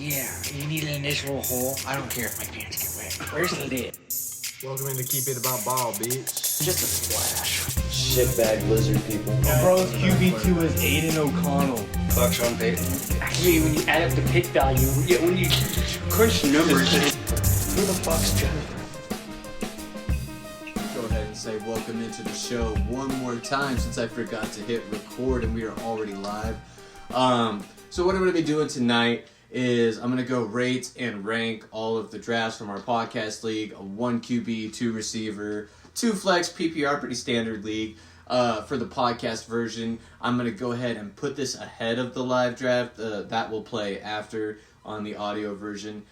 Yeah, you need an initial hole. I don't care if my pants get wet. Where's the lid? Welcome in to Keep It About Ball, bitch. Just a splash. Shitbag lizard people. Bro's QB2 is Aiden O'Connell. Fuck Sean Payton. Actually, when you add up the pick value, when you crunch the numbers, who the fuck's Jennifer? Go ahead and say welcome into the show one more time since I forgot to hit record and we are already live. So what I'm going to be doing tonight is I'm going to go rate and rank all of the drafts from our podcast league, a 1 QB, 2 receiver, 2 flex PPR, pretty standard league. For the podcast version, I'm going to go ahead and put this ahead of the live draft. That will play after on the audio version.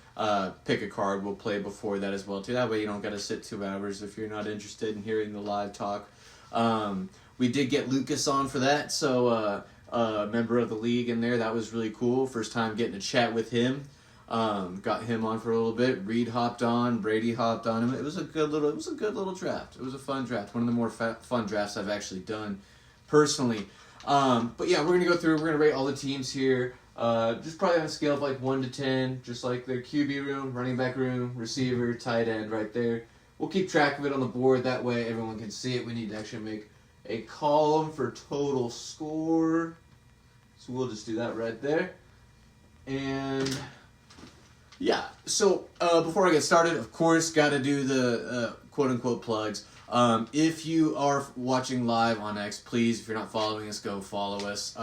Pick a card will play before that as well too. That way you don't got to sit 2 hours if you're not interested in hearing the live talk. We did get Lucas on for that, so member of the league in there. That was really cool. First time getting to chat with him. Got him on for a little bit. Reed hopped on. Brady hopped on him. It was a good little draft. It was a fun draft. One of the more fun drafts I've actually done personally. But yeah, we're gonna go through. We're gonna rate all the teams here. Just probably on a scale of like 1 to 10, just like the QB room, running back room, receiver, tight end right there. We'll keep track of it on the board. That way everyone can see it. We need to actually make a column for total score. So we'll just do that right there. And yeah, so before I get started, of course, got to do the quote-unquote plugs. If you are watching live on X, please, if you're not following us, go follow us.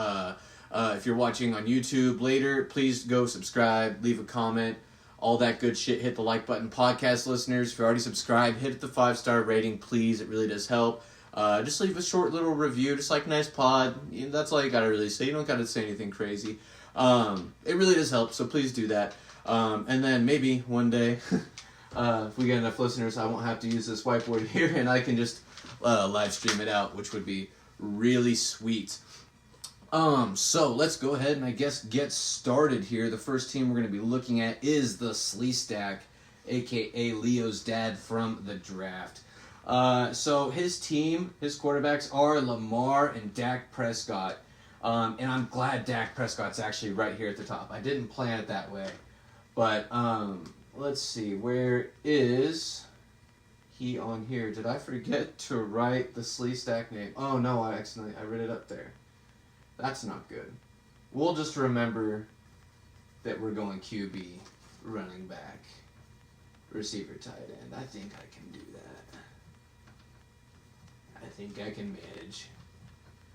If you're watching on YouTube later, please go subscribe, leave a comment, all that good shit. Hit the like button. Podcast listeners, if you're already subscribed, hit the 5-star rating, please. It really does help. Just leave a short little review, just like nice pod. That's all you gotta really say. You don't gotta say anything crazy. It really does help, so please do that. And then maybe one day, if we get enough listeners, I won't have to use this whiteboard here, and I can just live stream it out, which would be really sweet. So let's go ahead and I guess get started here. The first team we're going to be looking at is the Slee Stack, aka Leo's dad from the draft. So his team, his quarterbacks are Lamar and Dak Prescott. And I'm glad Dak Prescott's actually right here at the top. I didn't plan it that way. But let's see, where is he on here? Did I forget to write the Slee Stack name? Oh no, I wrote it up there. That's not good. We'll just remember that we're going QB, running back, receiver, tight end. I think I can do that. I think I can manage.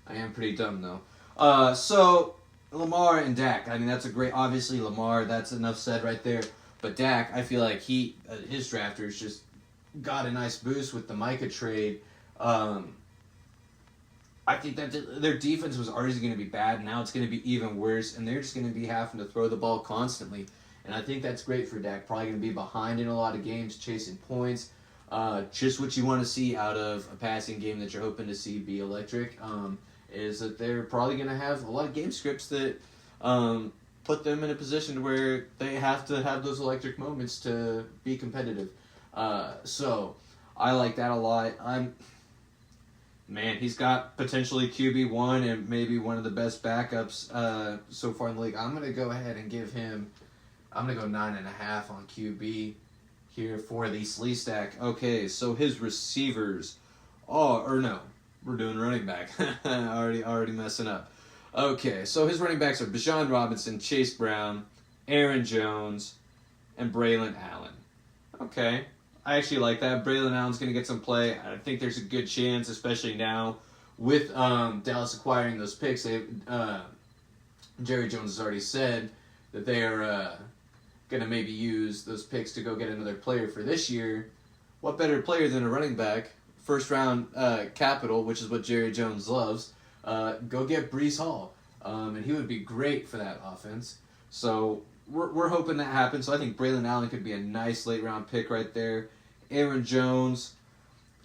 I am pretty dumb though. So Lamar and Dak. I mean, that's a great. Obviously, Lamar. That's enough said right there. But Dak, I feel like his drafters just got a nice boost with the Micah trade. I think that their defense was already going to be bad. Now it's going to be even worse, and they're just going to be having to throw the ball constantly. And I think that's great for Dak. Probably going to be behind in a lot of games, chasing points. Just what you want to see out of a passing game that you're hoping to see be electric. Is that they're probably going to have a lot of game scripts that put them in a position where they have to have those electric moments to be competitive. So I like that a lot. Man, he's got potentially QB1 and maybe one of the best backups so far in the league. I'm going to go ahead and give him, I'm going to go 9.5 on QB here for the Slee Stack. Okay, so his receivers, we're doing running back. already messing up. Okay, so his running backs are Bijan Robinson, Chase Brown, Aaron Jones, and Braylon Allen. Okay, I actually like that. Braylon Allen's going to get some play. I think there's a good chance, especially now with Dallas acquiring those picks. Jerry Jones has already said that they are going to maybe use those picks to go get another player for this year. What better player than a running back? First round capital, which is what Jerry Jones loves. Go get Breece Hall, and he would be great for that offense. So we're hoping that happens. So I think Braylon Allen could be a nice late round pick right there. Aaron Jones,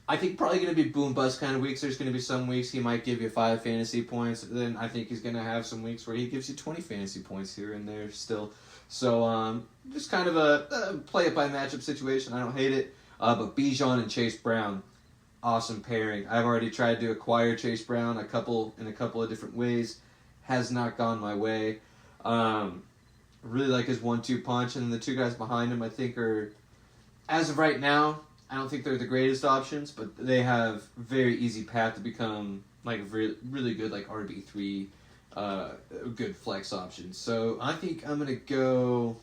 I think probably going to be boom bust kind of weeks. There's going to be some weeks he might give you 5 fantasy points. Then I think he's going to have some weeks where he gives you 20 fantasy points here and there still. So just kind of a play it by matchup situation. I don't hate it. But Bijan and Chase Brown, awesome pairing. I've already tried to acquire Chase Brown in a couple of different ways. Has not gone my way. really like his 1-2 punch, and the two guys behind him I think are, as of right now, I don't think they're the greatest options, but they have very easy path to become like really good like RB3, good flex options. So I think I'm gonna go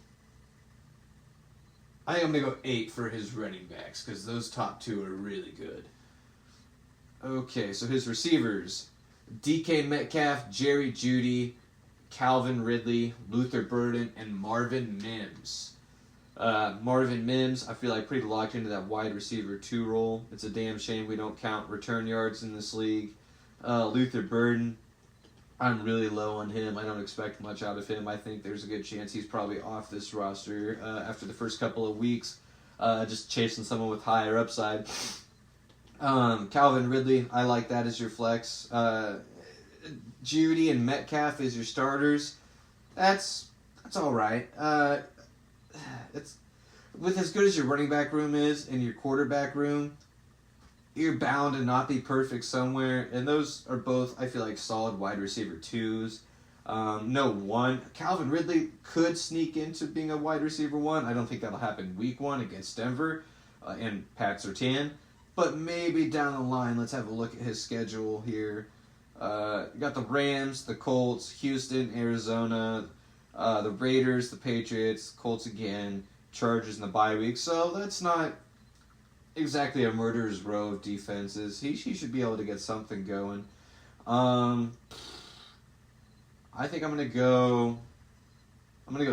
8 for his running backs because those top two are really good. Okay, so his receivers: DK Metcalf, Jerry Jeudy, Calvin Ridley, Luther Burden, and Marvin Mims. Marvin Mims, I feel like pretty locked into that wide receiver 2 role. It's a damn shame we don't count return yards in this league. Luther Burden, I'm really low on him. I don't expect much out of him. I think there's a good chance he's probably off this roster after the first couple of weeks, just chasing someone with higher upside. Calvin Ridley, I like that as your flex. Judy and Metcalf as your starters. That's all right. It's with as good as your running back room is and your quarterback room, you're bound to not be perfect somewhere, and those are both, I feel like, solid wide receiver 2s. No one. Calvin Ridley could sneak into being a wide receiver 1. I don't think that'll happen week 1 against Denver and Pat Surtain. But maybe down the line, let's have a look at his schedule here. You got the Rams, the Colts, Houston, Arizona, the Raiders, the Patriots, Colts again, Chargers in the bye week. So that's not exactly a murderer's row of defenses. He should be able to get something going. I think I'm gonna go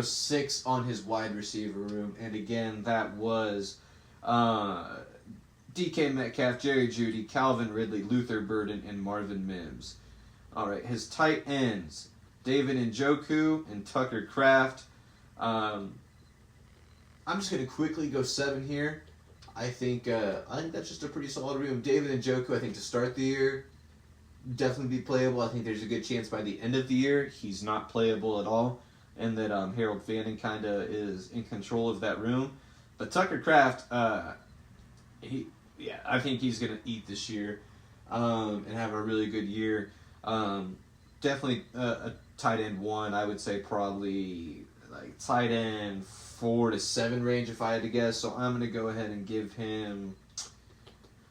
6 on his wide receiver room, and again that was DK Metcalf, Jerry Jeudy, Calvin Ridley, Luther Burden, and Marvin Mims. All right, his tight ends: David Njoku and Tucker Kraft. I'm just gonna quickly go 7 here. I think that's just a pretty solid room. David Njoku, I think to start the year, definitely be playable. I think there's a good chance by the end of the year he's not playable at all, and that Harold Fanning kind of is in control of that room. But Tucker Kraft, I think he's gonna eat this year, and have a really good year. Definitely a tight end 1. I would say probably like tight end 4 to 7 range if I had to guess. So I'm gonna go ahead and give him.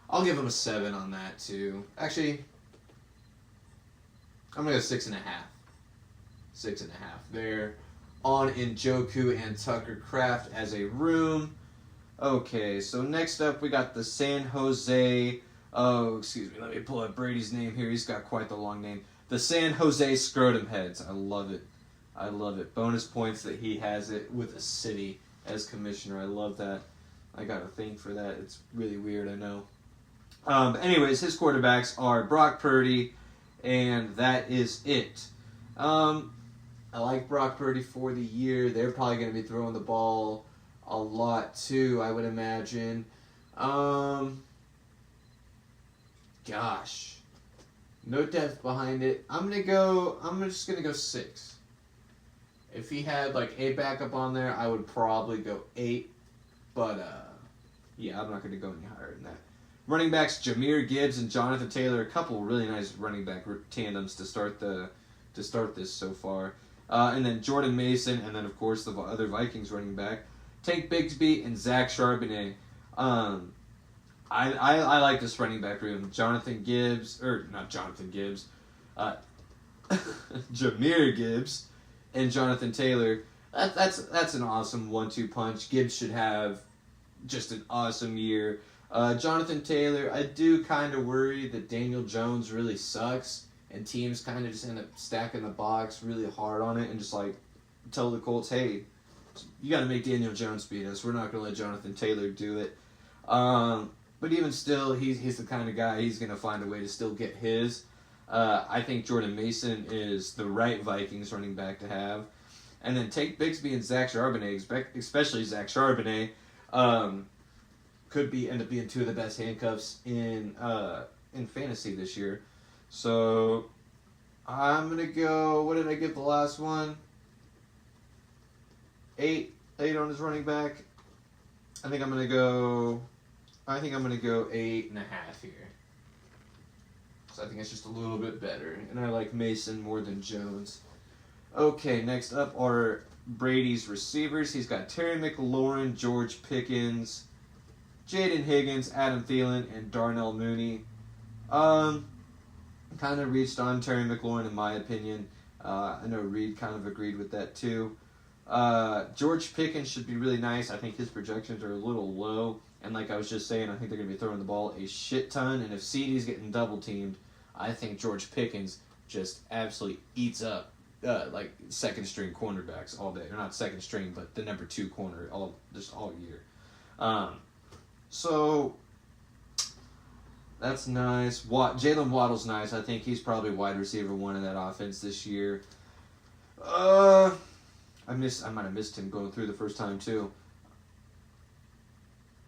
I'll give him a 7 on that too. Actually, I'm gonna go 6.5. 6.5 there on Njoku and Tucker Kraft as a room. Okay, so next up we got the San Jose. Oh, excuse me. Let me pull up Brady's name here. He's got quite the long name. The San Jose Scrotum Heads. I love it. I love it. Bonus points that he has it with a city as commissioner. I love that. I got a thing for that. It's really weird, I know. Anyways, his quarterbacks are Brock Purdy, and that is it. I like Brock Purdy for the year. They're probably going to be throwing the ball a lot too, I would imagine. Gosh. No depth behind it. I'm just going to go 6. If he had like a backup on there, I would probably go 8. But, yeah, I'm not going to go any higher than that. Running backs, Jahmyr Gibbs and Jonathan Taylor. A couple really nice running back tandems to start this so far. And then Jordan Mason, and then, of course, the other Vikings running back, Tank Bigsby and Zach Charbonnet. I like this running back room. Jahmyr Gibbs and Jonathan Taylor. That's an awesome 1-2 punch. Gibbs should have just an awesome year. Jonathan Taylor, I do kind of worry that Daniel Jones really sucks, and teams kind of just end up stacking the box really hard on it and just like tell the Colts, hey, you got to make Daniel Jones beat us. We're not going to let Jonathan Taylor do it. But even still, he's the kind of guy, he's going to find a way to still get his. I think Jordan Mason is the right Vikings running back to have. And then Tank Bigsby and Zach Charbonnet, especially Zach Charbonnet, could end up being 2 of the best handcuffs in fantasy this year. So I'm going to go, what did I give the last one? 8 on his running back. I think I'm going to go 8.5 here. So I think it's just a little bit better. And I like Mason more than Jones. Okay, next up are Brady's receivers, he's got Terry McLaurin, George Pickens, Jaden Higgins, Adam Thielen, and Darnell Mooney. Kind of reached on Terry McLaurin in my opinion. I know Reed kind of agreed with that too. George Pickens should be really nice. I think his projections are a little low. And like I was just saying, I think they're going to be throwing the ball a shit ton. And if CeeDee's getting double teamed, I think George Pickens just absolutely eats up like second string cornerbacks all day. Or not second string, but the number 2 corner all year. So that's nice. Jalen Waddle's nice. I think he's probably wide receiver 1 in that offense this year. I might have missed him going through the first time too.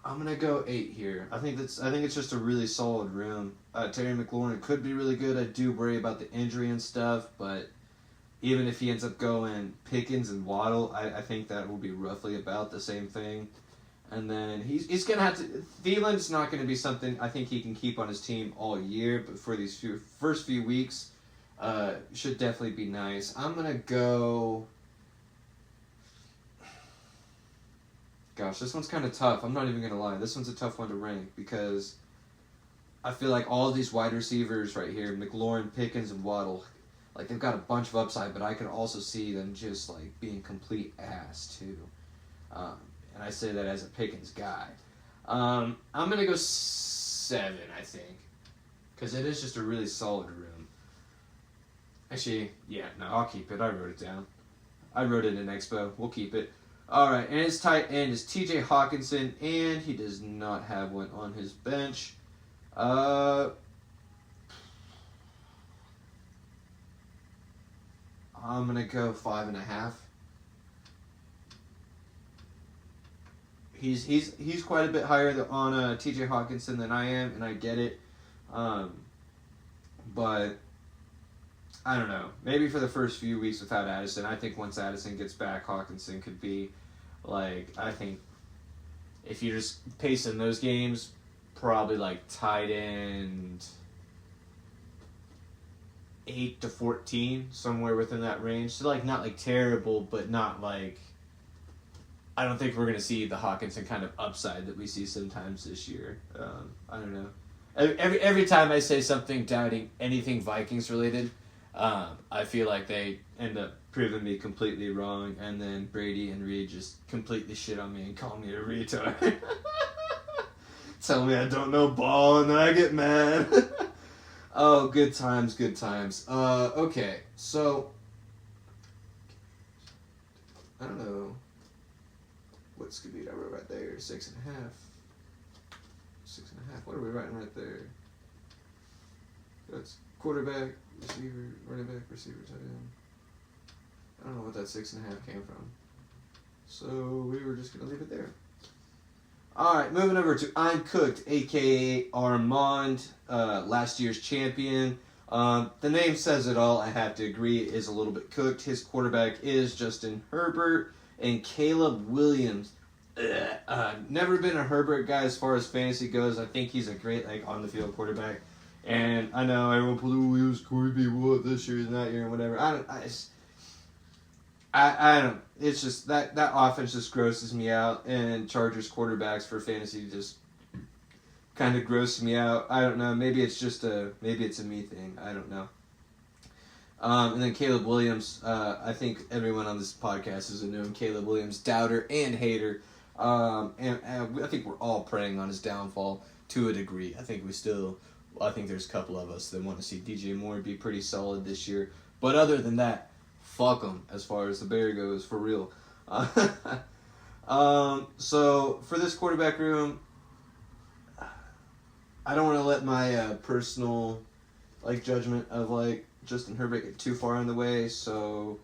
I'm gonna go 8 here. I think it's just a really solid room. Terry McLaurin could be really good. I do worry about the injury and stuff, but even if he ends up going Pickens and Waddle, I think that will be roughly about the same thing. And then he's gonna have to. Thielen's not gonna be something I think he can keep on his team all year, but for these first few weeks, should definitely be nice. I'm gonna go. Gosh, this one's kind of tough. I'm not even going to lie. This one's a tough one to rank because I feel like all of these wide receivers right here, McLaurin, Pickens, and Waddle, like they've got a bunch of upside, but I could also see them just like being complete ass too. And I say that as a Pickens guy. I'm going to go 7, I think, because it is just a really solid room. Actually, yeah, no, I'll keep it. I wrote it down. I wrote it in Expo. We'll keep it. Alright, and his tight end is TJ Hawkinson, and he does not have one on his bench. I'm going to go 5.5. He's quite a bit higher on TJ Hawkinson than I am, and I get it. But I don't know. Maybe for the first few weeks without Addison. I think once Addison gets back, Hawkinson could be, like, I think if you're just pacing those games, probably like tight end 8 to 14, somewhere within that range. So, like, not, like, terrible, but not, like, I don't think we're going to see the Hawkinson kind of upside that we see sometimes this year. I don't know. Every time I say something doubting anything Vikings related, I feel like they end up proving me completely wrong, and then Brady and Reed just completely shit on me and call me a retard. Tell me I don't know ball, and then I get mad. Oh, good times, good times. Okay, so I don't know what Scooby I wrote right there. 6.5. 6.5. What are we writing right there? That's quarterback, receiver, running back, receiver, tight end. I don't know what that 6.5 came from. So we were just gonna leave it there. Alright, moving over to I'm Cooked, aka Armand, last year's champion. The name says it all. I have to agree, it is a little bit cooked. His quarterback is Justin Herbert and Caleb Williams. Never been a Herbert guy as far as fantasy goes. I think he's a great on the field quarterback. And I know everyone put he was quarterback what this year and that year and whatever. I don't. It's just that offense just grosses me out, and Chargers quarterbacks for fantasy just kind of grosses me out. I don't know. Maybe it's a me thing. I don't know. And then Caleb Williams. I think everyone on this podcast is a known Caleb Williams doubter and hater. And I think we're all preying on his downfall to a degree. I think there's a couple of us that want to see DJ Moore be pretty solid this year. But other than that, fuck him as far as the Bear goes, for real. So for this quarterback room, I don't want to let my personal judgment of Justin Herbert get too far in the way, so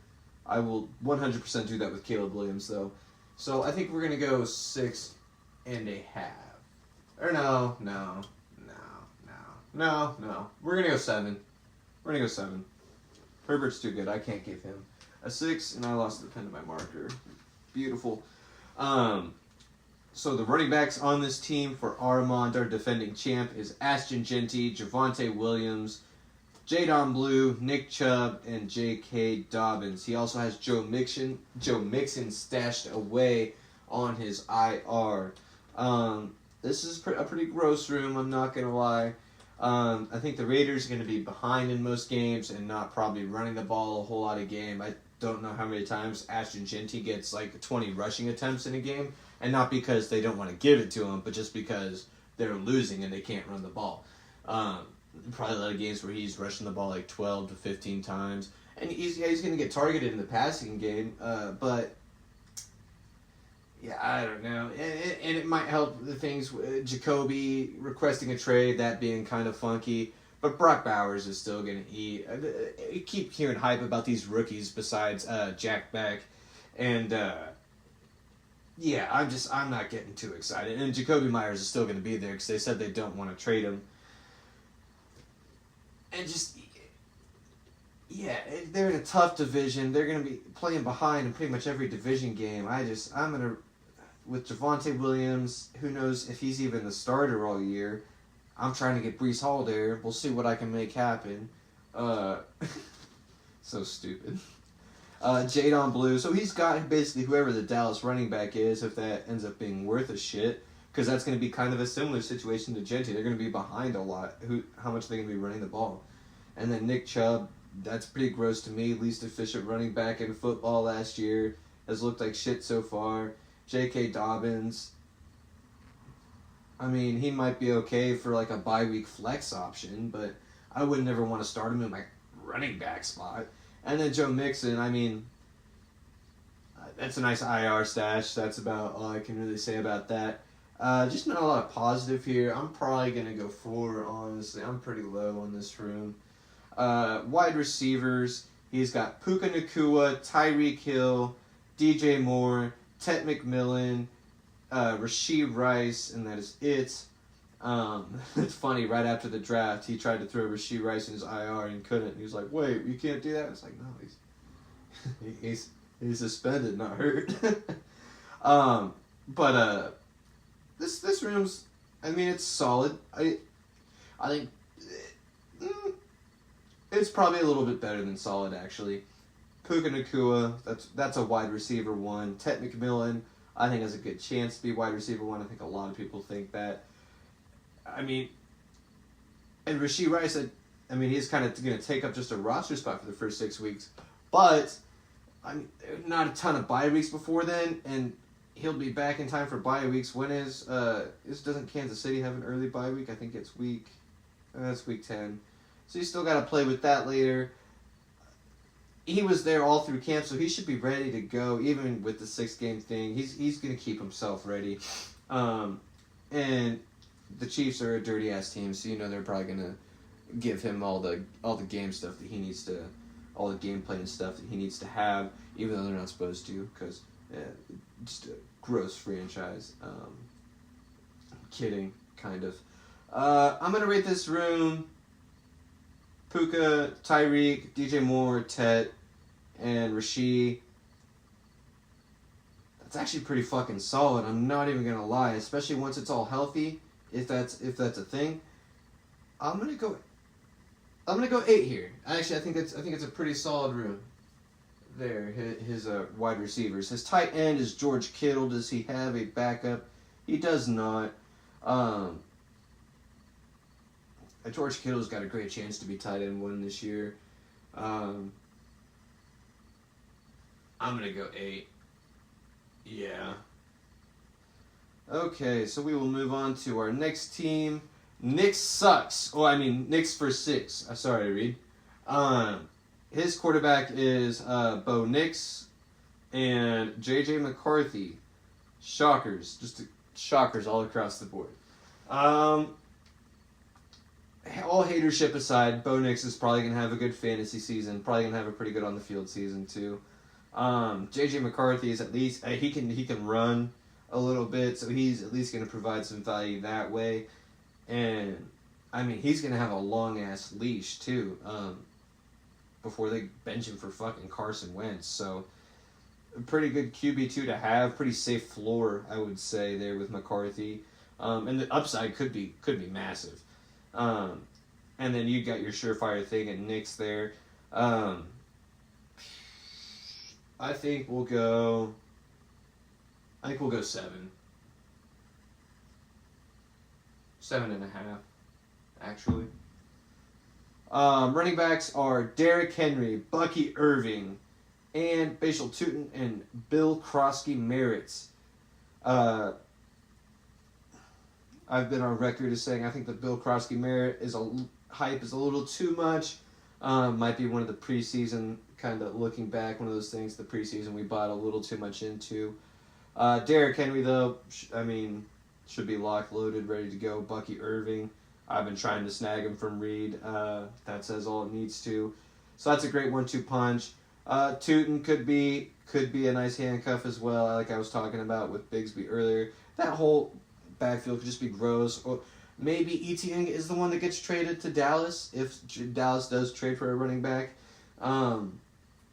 I will 100% do that with Caleb Williams though. So I think we're gonna go 6.5. Or no. We're gonna go 7. Herbert's too good. I can't give him a 6, and I lost the pen to my marker. Beautiful. So the running backs on this team for Armand, our defending champ, is Ashton Jeanty, Javonte Williams, Jadon Blue, Nick Chubb, and J.K. Dobbins. He also has Joe Mixon stashed away on his IR. This is a pretty gross room, I'm not going to lie. I think the Raiders are going to be behind in most games and not probably running the ball a whole lot of game. I don't know how many times Ashton Jeanty gets like 20 rushing attempts in a game, and not because they don't want to give it to him, but just because they're losing and they can't run the ball. Probably a lot of games where he's rushing the ball like 12 to 15 times. And he's going to get targeted in the passing game, but yeah, I don't know. And it might help the things with Jacoby requesting a trade, that being kind of funky. But Brock Bowers is still going to eat. I keep hearing hype about these rookies besides Jack Beck. And yeah, I'm not getting too excited. And Jacoby Myers is still going to be there because they said they don't want to trade him. And just, yeah, they're in a tough division. They're going to be playing behind in pretty much every division game. I'm going to, with Javonte Williams, who knows if he's even the starter all year. I'm trying to get Breece Hall there. We'll see what I can make happen. So stupid. Jadon Blue. So he's got basically whoever the Dallas running back is, if that ends up being worth a shit. Because that's going to be kind of a similar situation to Jeanty. They're going to be behind a lot. How much they're going to be running the ball. And then Nick Chubb, that's pretty gross to me. Least efficient running back in football last year. Has looked like shit so far. J.K. Dobbins, I mean, he might be okay for like a bye-week flex option, but I would never want to start him in my running back spot. And then Joe Mixon, I mean, that's a nice IR stash. That's about all I can really say about that. Just not a lot of positive here. I'm probably going to go 4, honestly. I'm pretty low on this room. Wide receivers, he's got Puka Nacua, Tyreek Hill, DJ Moore, Ted McMillan, Rashee Rice, and that is it. It's funny, right after the draft, he tried to throw Rashee Rice in his IR and couldn't. He was like, wait, you can't do that? It's like, no, he's suspended, not hurt. But this room's, I mean, it's solid. I think it's probably a little bit better than solid, actually. Puka Nacua, that's a wide receiver 1. Ted McMillan, I think has a good chance to be wide receiver 1. I think a lot of people think that. I mean, and Rashee Rice, I mean, he's kind of going to take up just a roster spot for the first 6 weeks. But, I mean, not a ton of bye weeks before then, and he'll be back in time for bye weeks. When doesn't Kansas City have an early bye week? I think it's week 10. So you still got to play with that later. He was there all through camp, so he should be ready to go, even with the 6-game thing. He's going to keep himself ready. And the Chiefs are a dirty-ass team, so you know they're probably going to give him all the game stuff that he needs to, all the gameplay and stuff that he needs to have, even though they're not supposed to, because just a gross franchise. Kidding, kind of. I'm going to rate this room Puka, Tyreek, DJ Moore, Tet, and Rashee. That's actually pretty fucking solid. I'm not even gonna lie, especially once it's all healthy. If that's a thing, I'm gonna go 8 here. Actually, I think it's a pretty solid room. There, his wide receivers. His tight end is George Kittle. Does he have a backup? He does not. George Kittle's got a great chance to be tight end 1 this year. I'm going to go 8. Yeah. Okay, so we will move on to our next team. Knicks sucks. Oh, I mean, Knicks for 6. Sorry, Reed. His quarterback is Bo Nix and J.J. McCarthy. Shockers. Just shockers all across the board. All hatership aside, Bo Nix is probably going to have a good fantasy season. Probably going to have a pretty good on-the-field season, too. J.J. McCarthy is at least... he can run a little bit, so he's at least going to provide some value that way. And, I mean, he's going to have a long-ass leash, too, before they bench him for fucking Carson Wentz. So, a pretty good QB2 to have. Pretty safe floor, I would say, there with McCarthy. And the upside could be massive. And And then you got your surefire thing at Knicks there. I think we'll go 7. 7.5, actually. Running backs are Derrick Henry, Bucky Irving, and Bashal Tutin and Bill Krosky Merritt. I've been on record as saying I think that Bill Krosky Merritt hype is a little too much. Might be one of the preseason, kind of looking back, one of those things, the preseason we bought a little too much into. Derrick Henry, though, should be locked, loaded, ready to go. Bucky Irving, I've been trying to snag him from Reed. That says all it needs to. So that's a great 1-2 punch. Tutin could be a nice handcuff as well, like I was talking about with Bigsby earlier. That whole backfield could just be gross. Or maybe Etienne is the one that gets traded to Dallas if Dallas does trade for a running back. And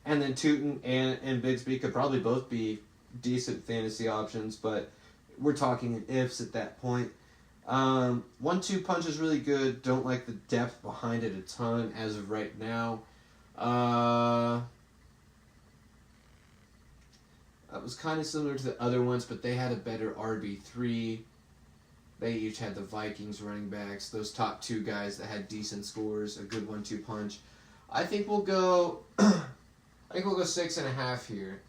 then Tutin and Bigsby could probably both be decent fantasy options, but we're talking in ifs at that point. 1-2 punch is really good. Don't like the depth behind it a ton as of right now. It was kind of similar to the other ones, but they had a better RB3. They each had the Vikings running backs, those top 2 guys that had decent scores, a good 1-2 punch. I think we'll go 6.5 here.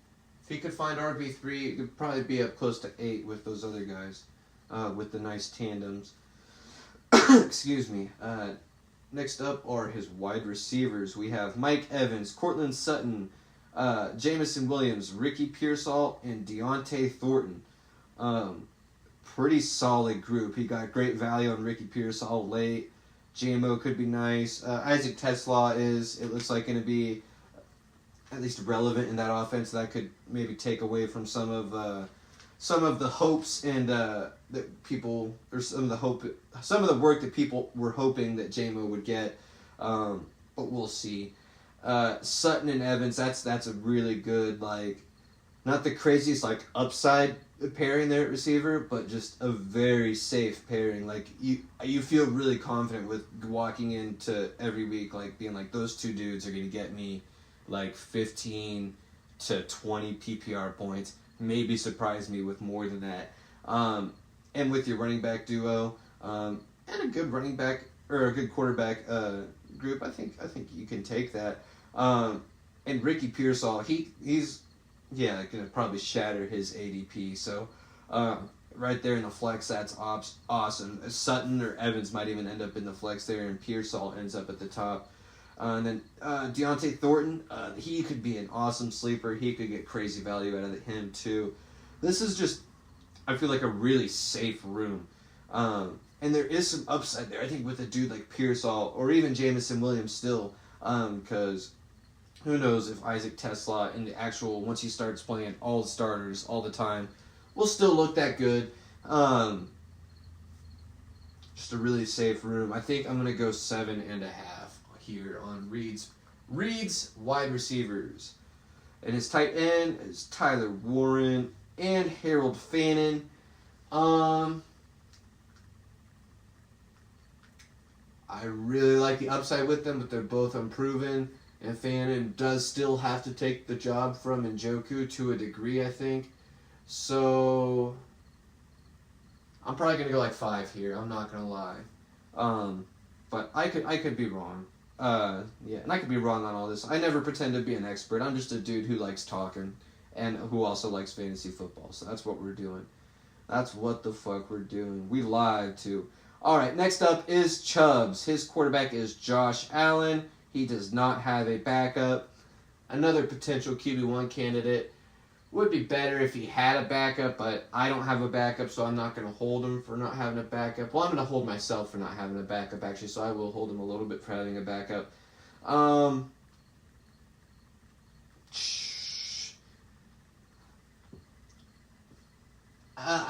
If he could find RB3, it could probably be up close to 8 with those other guys, with the nice tandems. Excuse me. Next up are his wide receivers. We have Mike Evans, Cortland Sutton, Jamison Williams, Ricky Pearsall, and Deontay Thornton. Pretty solid group. He got great value on Ricky Pearsall late. JMO could be nice. Isaac Tesla it looks like, going to be at least relevant in that offense. That could maybe take away from some of the hopes and that people, or some of the work that people were hoping that JMO would get. But we'll see. Sutton and Evans, that's a really good, like, not the craziest like upside pairing there at receiver, but just a very safe pairing. Like you feel really confident with walking into every week, like being like, those 2 dudes are gonna get me like 15 to 20 PPR points, maybe surprise me with more than that. And with your running back duo, and a good running back or a good quarterback group, I think you can take that. And Ricky Pearsall, he's gonna probably shatter his ADP. So right there in the flex, that's awesome. Sutton or Evans might even end up in the flex there, and Pearsall ends up at the top. And then Deontay Thornton, he could be an awesome sleeper. He could get crazy value out of him too. This is just, I feel like, a really safe room. And there is some upside there, I think, with a dude like Pearsall or even Jamison Williams still, because who knows if Isaac Tesla in the actual, once he starts playing all the starters all the time, will still look that good. Just a really safe room. I think I'm going to go 7.5 here on Reed's wide receivers. And his tight end is Tyler Warren and Harold Fannin. I really like the upside with them, but they're both unproven. And Fannin does still have to take the job from Njoku to a degree, I think. So I'm probably going to go like 5 here. I'm not going to lie. But I could be wrong. And I could be wrong on all this. I never pretend to be an expert. I'm just a dude who likes talking and who also likes fantasy football. So that's what we're doing. That's what the fuck we're doing. We live too. All right, next up is Chubbs. His quarterback is Josh Allen. He does not have a backup. Another potential QB1 candidate. Would be better if he had a backup, but I don't have a backup, so I'm not going to hold him for not having a backup. Well, I'm going to hold myself for not having a backup, actually, so I will hold him a little bit for having a backup. I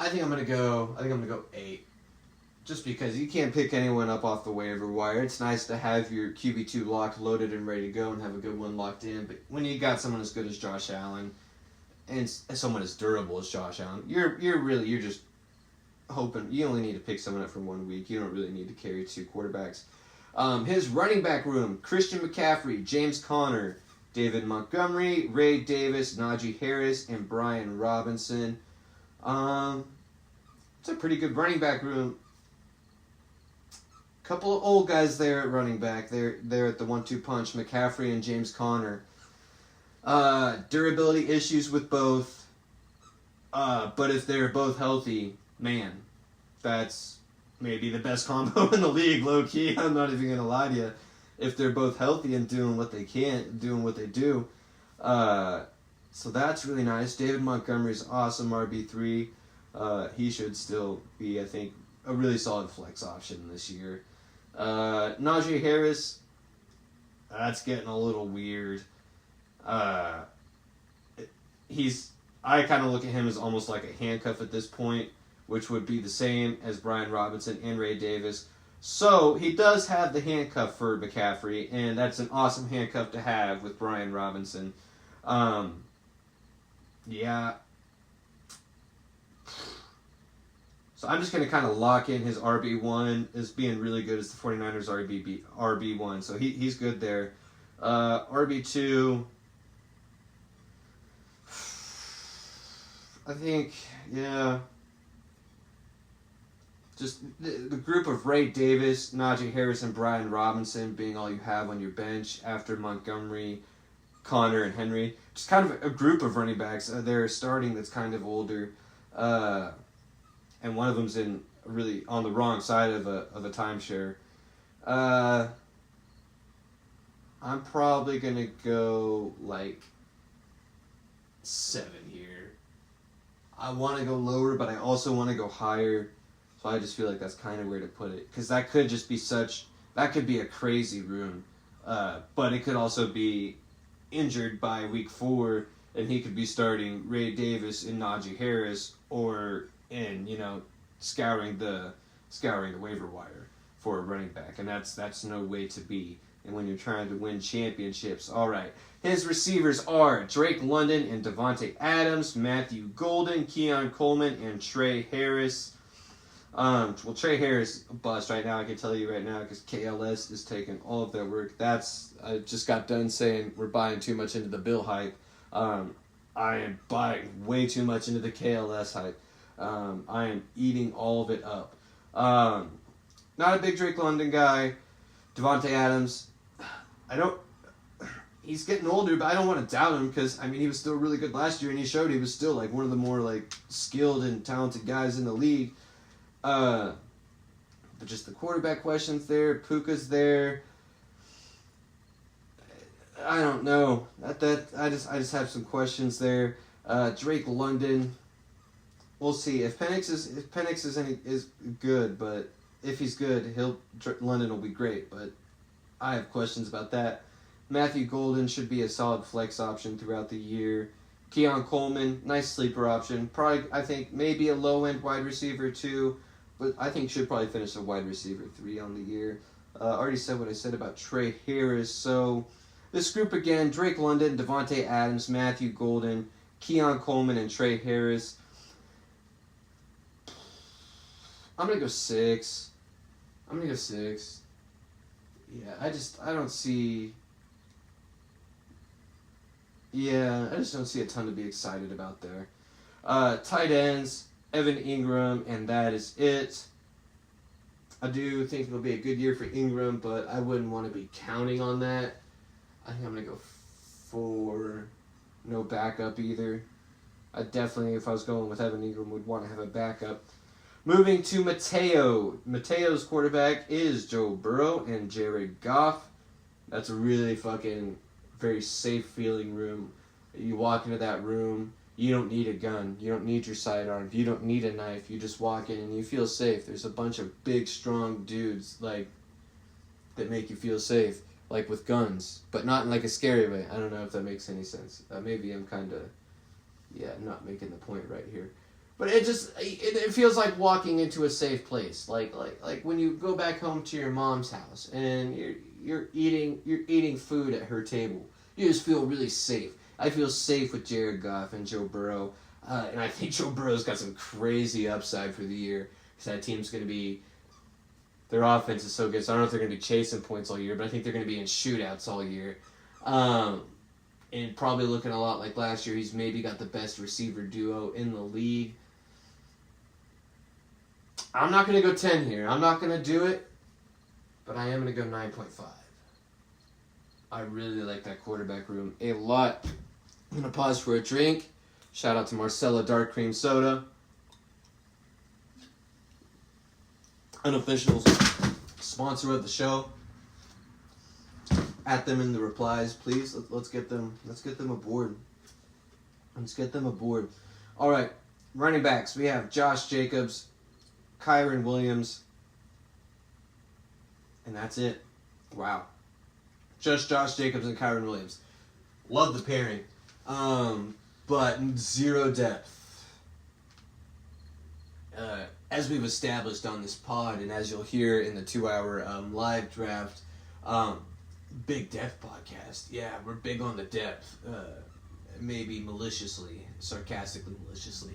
think I'm going to go 8. Just because you can't pick anyone up off the waiver wire. It's nice to have your QB2 locked, loaded, and ready to go and have a good one locked in. But when you got someone as good as Josh Allen and someone as durable as Josh Allen, you're just hoping. You only need to pick someone up for 1 week. You don't really need to carry 2 quarterbacks. His running back room: Christian McCaffrey, James Conner, David Montgomery, Ray Davis, Najee Harris, and Brian Robinson. It's a pretty good running back room. Couple of old guys there at running back. They're at the 1-2 punch. McCaffrey and James Conner. Durability issues with both. But if they're both healthy, man, that's maybe the best combo in the league, low key. I'm not even gonna lie to you. If they're both healthy and doing what they can, doing what they do, so that's really nice. David Montgomery's awesome RB3. He should still be, I think, a really solid flex option this year. Najee Harris, that's getting a little weird. I kind of look at him as almost like a handcuff at this point, which would be the same as Brian Robinson and Ray Davis. So he does have the handcuff for McCaffrey, and that's an awesome handcuff to have with Brian Robinson. Yeah. So I'm just going to kind of lock in his RB1 as being really good as the 49ers RB1. So he's good there. RB2, I think, yeah. Just the group of Ray Davis, Najee Harris, and Brian Robinson being all you have on your bench after Montgomery, Conner, and Henry. Just kind of a group of running backs. They're starting that's kind of older. And one of them's in really on the wrong side of a timeshare. I'm probably gonna go like 7 here. I want to go lower, but I also want to go higher. So I just feel like that's kind of where to put it, because that could just be that could be a crazy room, but it could also be injured by week 4, and he could be starting Ray Davis and Najee Harris, or in scouring the waiver wire for a running back, and that's no way to be. And when you're trying to win championships, all right. His receivers are Drake London and Devontae Adams, Matthew Golden, Keon Coleman, and Trey Harris. Well, Trey Harris bust right now, I can tell you right now, because KLS is taking all of their work. I just got done saying we're buying too much into the Bill hype. I am buying way too much into the KLS hype. I am eating all of it up. Not a big Drake London guy. Devontae Adams, he's getting older, but I don't want to doubt him, because, he was still really good last year, and he showed he was still, one of the more, skilled and talented guys in the league. But just the quarterback questions there. Puka's there. I don't know. I just have some questions there. Drake London. We'll see if Penix is good, but if he's good, London will be great. But I have questions about that. Matthew Golden should be a solid flex option throughout the year. Keon Coleman, nice sleeper option. Probably, I think, maybe a low-end wide receiver too, but I think should probably finish a wide receiver 3 on the year. Already said what I said about Trey Harris. So this group again: Drake London, Devontae Adams, Matthew Golden, Keon Coleman, and Trey Harris. I'm going to go 6. Yeah, I just don't see a ton to be excited about there. Tight ends, Evan Ingram, and that is it. I do think it'll be a good year for Ingram, but I wouldn't want to be counting on that. I think I'm going to go 4. No backup either. I definitely, if I was going with Evan Ingram, would want to have a backup. Moving to Mateo. Mateo's quarterback is Joe Burrow and Jared Goff. That's a really fucking very safe feeling room. You walk into that room, you don't need a gun, you don't need your sidearm, you don't need a knife. You just walk in and you feel safe. There's a bunch of big, strong dudes that make you feel safe, with guns, but not in a scary way. I don't know if that makes any sense. Maybe I'm kind of, not making the point right here. But it feels like walking into a safe place, like when you go back home to your mom's house and you're eating food at her table. You just feel really safe. I feel safe with Jared Goff and Joe Burrow, and I think Joe Burrow's got some crazy upside for the year, because that team's going to be Their offense is so good, so I don't know if they're going to be chasing points all year, but I think they're going to be in shootouts all year. And probably looking a lot like last year. He's maybe got the best receiver duo in the league. I'm not going to go 10 here. I'm not going to do it, but I am going to go 9.5. I really like that quarterback room a lot. I'm going to pause for a drink. Shout out to Marcella Dark Cream Soda. Unofficial sponsor of the show. At them in the replies, please. Let's get them aboard. Let's get them aboard. All right, running backs. We have Josh Jacobs, Kyron Williams, and that's it. Wow, just Josh Jacobs and Kyron Williams. Love the pairing, but zero depth. As we've established on this pod, and as you'll hear in the 2-hour live draft, big depth podcast. Yeah, we're big on the depth. Maybe maliciously, sarcastically maliciously.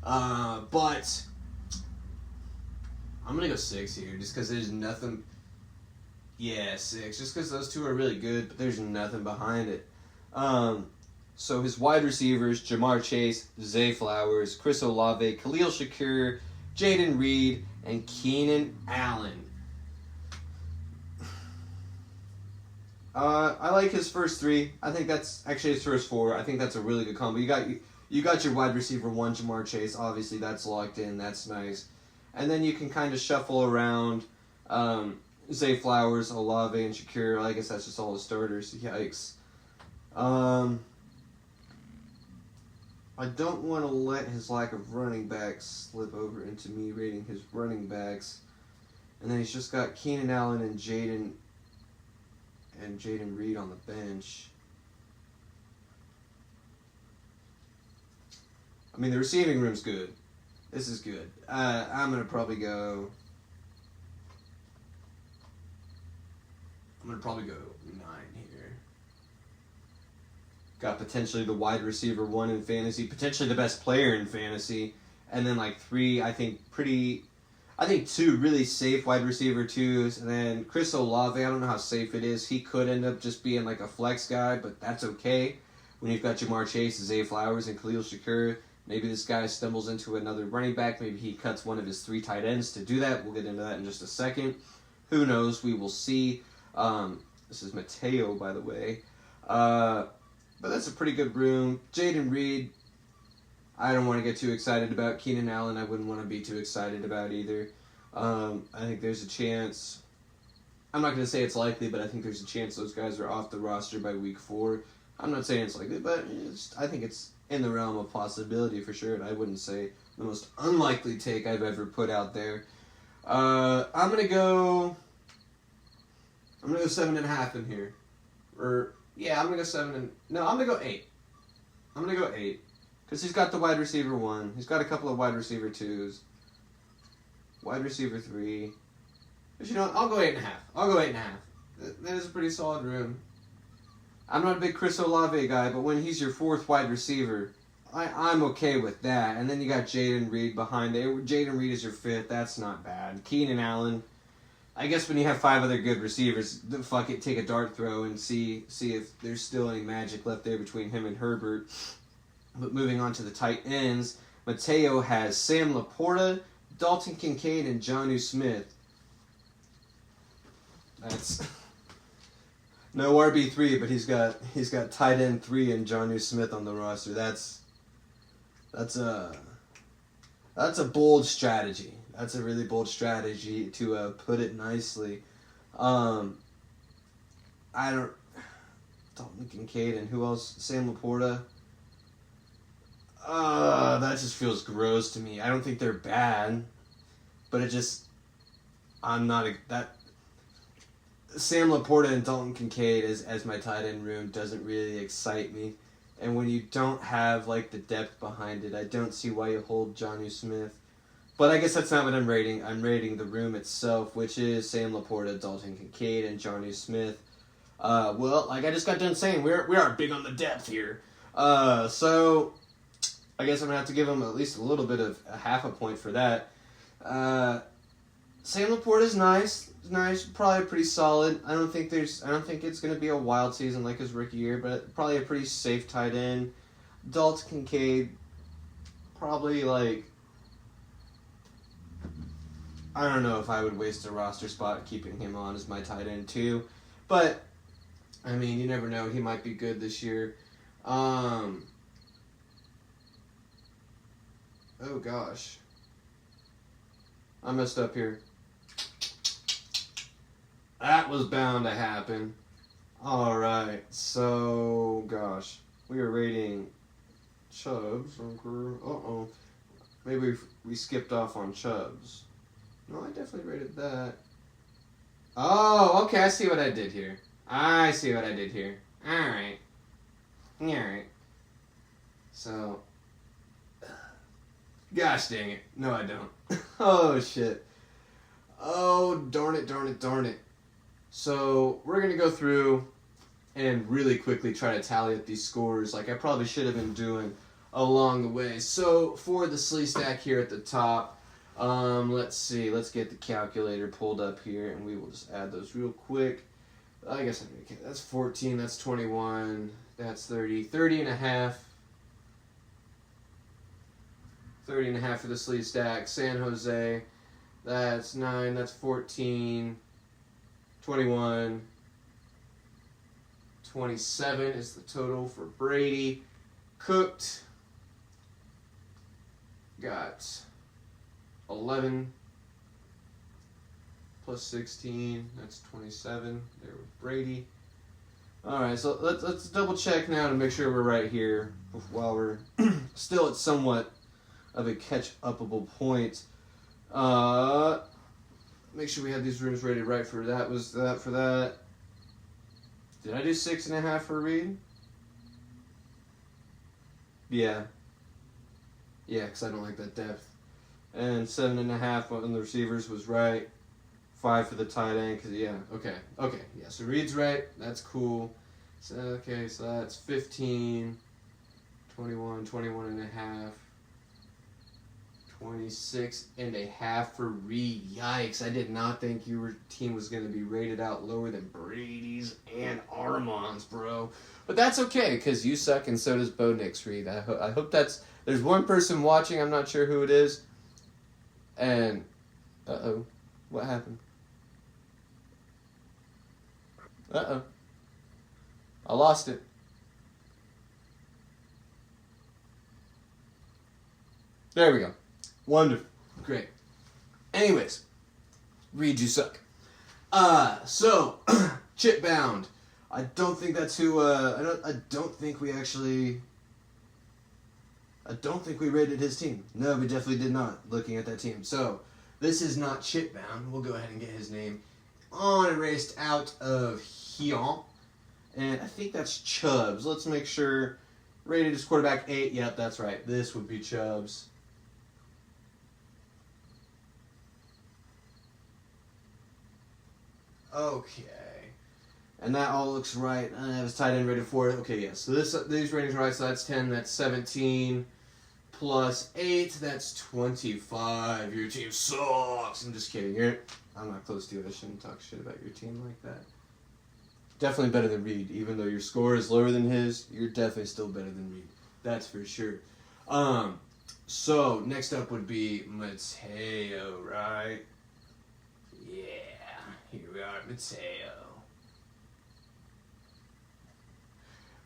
But I'm going to go 6 here, just because there's nothing... Yeah, 6. Just because those two are really good, but there's nothing behind it. So his wide receivers, Jamar Chase, Zay Flowers, Chris Olave, Khalil Shakir, Jaden Reed, and Keenan Allen. I like his first 3. I think that's actually his first 4. I think that's a really good combo. You got your wide receiver 1, Jamar Chase. Obviously, that's locked in. That's nice. And then you can kind of shuffle around Zay Flowers, Olave, and Shakir. I guess that's just all the starters. Yikes. I don't want to let his lack of running backs slip over into me rating his running backs. And then he's just got Keenan Allen and Jaden Reed on the bench. I mean, the receiving room's good. This is good. I'm going to probably go 9 here. Got potentially the wide receiver 1 in fantasy, potentially the best player in fantasy, and then like 3, I think 2 really safe wide receiver 2s, and then Chris Olave, I don't know how safe it is. He could end up just being like a flex guy, but that's okay. When you've got Jamar Chase, Zay Flowers, and Khalil Shakir, maybe this guy stumbles into another running back. Maybe he cuts one of his 3 tight ends to do that. We'll get into that in just a second. Who knows? We will see. This is Mateo, by the way. But that's a pretty good room. Jaden Reed, I don't want to get too excited about. Keenan Allen, I wouldn't want to be too excited about either. I think there's a chance. I'm not going to say it's likely, but I think there's a chance those guys are off the roster by week 4. I'm not saying it's likely, but I think it's in the realm of possibility for sure, and I wouldn't say the most unlikely take I've ever put out there. I'm going to go 7.5 in here. I'm going to go 7. No, I'm going to go 8. I'm going to go 8. Because he's got the wide receiver 1. He's got a couple of wide receiver 2s. Wide receiver 3. But you know what? I'll go 8.5. I'll go 8.5. That is a pretty solid room. I'm not a big Chris Olave guy, but when he's your 4th wide receiver, I'm okay with that. And then you got Jaden Reed behind it. Jaden Reed is your 5th. That's not bad. Keenan Allen. I guess when you have 5 other good receivers, fuck it, take a dart throw and see if there's still any magic left there between him and Herbert. But moving on to the tight ends, Mateo has Sam Laporta, Dalton Kincaid, and Jonnu Smith. That's no RB3, but he's got tight end 3 and Jonnu Smith on the roster. That's a bold strategy. That's a really bold strategy to put it nicely. Dalton Kincaid and who else? Sam Laporta. That just feels gross to me. I don't think they're bad, but Sam Laporta and Dalton Kincaid as my tight end room doesn't really excite me. And when you don't have like the depth behind it, I don't see why you hold Jonnu Smith. But I guess that's not what I'm rating. I'm rating the room itself, which is Sam Laporta, Dalton Kincaid, and Jonnu Smith. Well, like I just got done saying, we are big on the depth here. So I guess I'm going to have to give him at least a little bit of a half a point for that. Sam Laporte is nice. Nice, probably pretty solid. I don't think it's gonna be a wild season like his rookie year, but probably a pretty safe tight end. Dalton Kincaid, probably like, I don't know if I would waste a roster spot keeping him on as my tight end too, but I mean, you never know. He might be good this year. Oh gosh, I messed up here. That was bound to happen. Alright, so, gosh. We were rating Chubbs. Uh-oh. Maybe we skipped off on Chubbs. No, I definitely rated that. Oh, okay, I see what I did here. Alright. Alright. So, gosh dang it. No, I don't. Oh, shit. Oh, darn it. So, we're going to go through and really quickly try to tally up these scores like I probably should have been doing along the way. So, for the Slee Stack here at the top, let's see. Let's get the calculator pulled up here, and we will just add those real quick. I guess that's 14, that's 21, that's 30, 30 and a half. 30 and a half for the Slee Stack. San Jose, that's 9, that's 14. 21, 27 is the total for Brady. Cooked, got 11 plus 16, that's 27 there with Brady. Alright, so let's double check now to make sure we're right here while we're still at somewhat of a catch-upable point. Make sure we have these rooms rated right for that. Was that for that? Did I do 6.5 for Reed? Yeah. Yeah, because I don't like that depth. And 7.5 on the receivers was right. 5 for the tight end, because, yeah, okay. Yeah, so Reed's right. That's cool. So, okay, so that's 15, 21, 21.5. 26.5 for Reed. Yikes, I did not think your team was going to be rated out lower than Brady's and Armand's, bro. But that's okay, because you suck and so does Bo Nix, Reed. I hope that's... There's one person watching, I'm not sure who it is. And... Uh-oh. What happened? Uh-oh. I lost it. There we go. Wonderful. Great. Anyways, Reed, you suck. So, Chip Bound. I don't think that's who, I don't think we rated his team. No, we definitely did not, looking at that team. So, this is not Chip Bound. We'll go ahead and get his name erased out of here. And I think that's Chubbs. Let's make sure. Rated as quarterback 8. Yep, that's right. This would be Chubbs. Okay. And that all looks right. I have his tight end rated 4. Okay, yeah. So these ratings are right. So that's 10. That's 17. Plus 8. That's 25. Your team sucks. I'm just kidding. I'm not close to you. I shouldn't talk shit about your team like that. Definitely better than Reed. Even though your score is lower than his, you're definitely still better than Reed. That's for sure. So, next up would be Mateo, right? Yeah. Here we are, Mateo.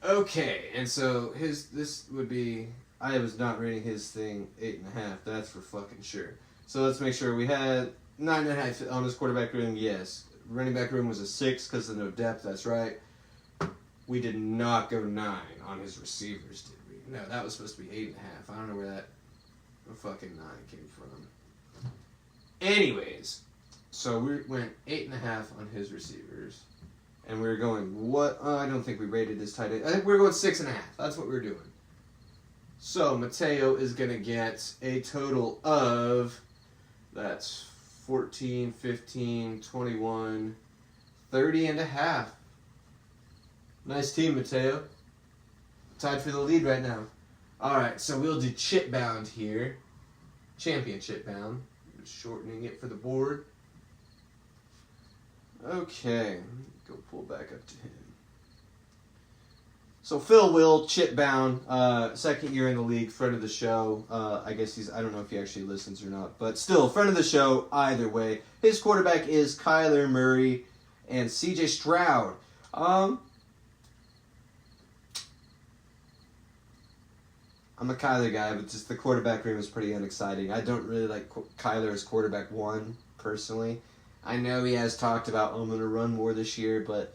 Okay, and so this would be... I was not rating his thing 8.5. That's for fucking sure. So let's make sure we had 9.5 on his quarterback room. Yes. Running back room was a 6 because of no depth. That's right. We did not go 9 on his receivers, did we? No, that was supposed to be 8.5. I don't know where that fucking 9 came from. Anyways, so we went 8.5 on his receivers. And we were going, what? I don't think we rated his tight end. I think we were going 6.5. That's what we were doing. So, Mateo is going to get a total of, that's 14, 15, 21, 30.5. Nice team, Mateo. Tied for the lead right now. Alright, so we'll do Chip Bound here. Championship Bound. Shortening it for the board. Okay, go pull back up to him. So Phil Will, Chipbound, second year in the league, friend of the show. I guess I don't know if he actually listens or not, but still, friend of the show either way. His quarterback is Kyler Murray and CJ Stroud. I'm a Kyler guy, but just the quarterback room is pretty unexciting. I don't really like Kyler as quarterback one, personally. I know he has talked about, I'm going to run more this year, but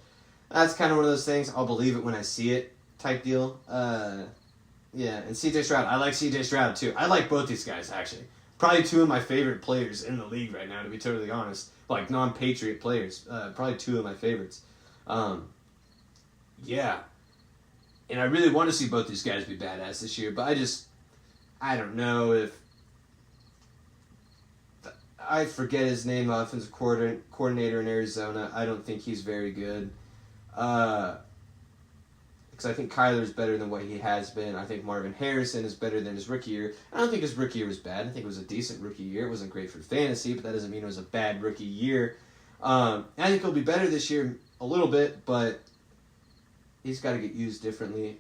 that's kind of one of those things. I'll believe it when I see it type deal. Yeah, and CJ Stroud. I like CJ Stroud, too. I like both these guys, actually. Probably two of my favorite players in the league right now, to be totally honest. Like, non-Patriot players. Probably two of my favorites. Yeah. And I really want to see both these guys be badass this year, but I don't know if... I forget his name, offensive coordinator in Arizona. I don't think he's very good. Because I think Kyler's better than what he has been. I think Marvin Harrison is better than his rookie year. I don't think his rookie year was bad. I think it was a decent rookie year. It wasn't great for fantasy, but that doesn't mean it was a bad rookie year. I think he'll be better this year a little bit, but he's got to get used differently.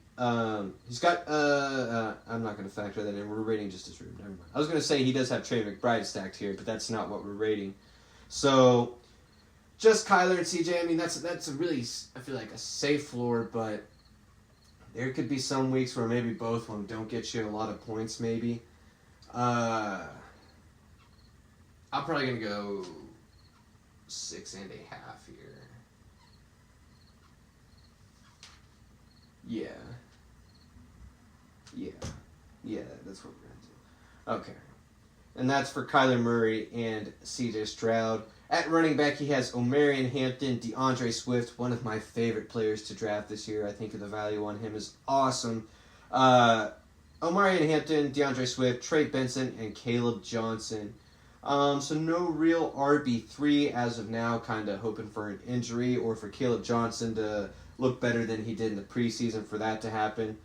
He's got... I'm not going to factor that in. We're rating just his room. Never mind. I was going to say he does have Trey McBride stacked here, but that's not what we're rating. So, just Kyler and CJ. I mean, that's a really, I feel like, a safe floor, but there could be some weeks where maybe both of them don't get you a lot of points, maybe. I'm probably going to go 6.5 here. Yeah. Yeah, that's what we're going to do. Okay. And that's for Kyler Murray and CJ Stroud. At running back, he has Omarion Hampton, DeAndre Swift, one of my favorite players to draft this year. I think the value on him is awesome. Omarion Hampton, DeAndre Swift, Trey Benson, and Caleb Johnson. So no real RB3 as of now, kind of hoping for an injury or for Caleb Johnson to look better than he did in the preseason for that to happen.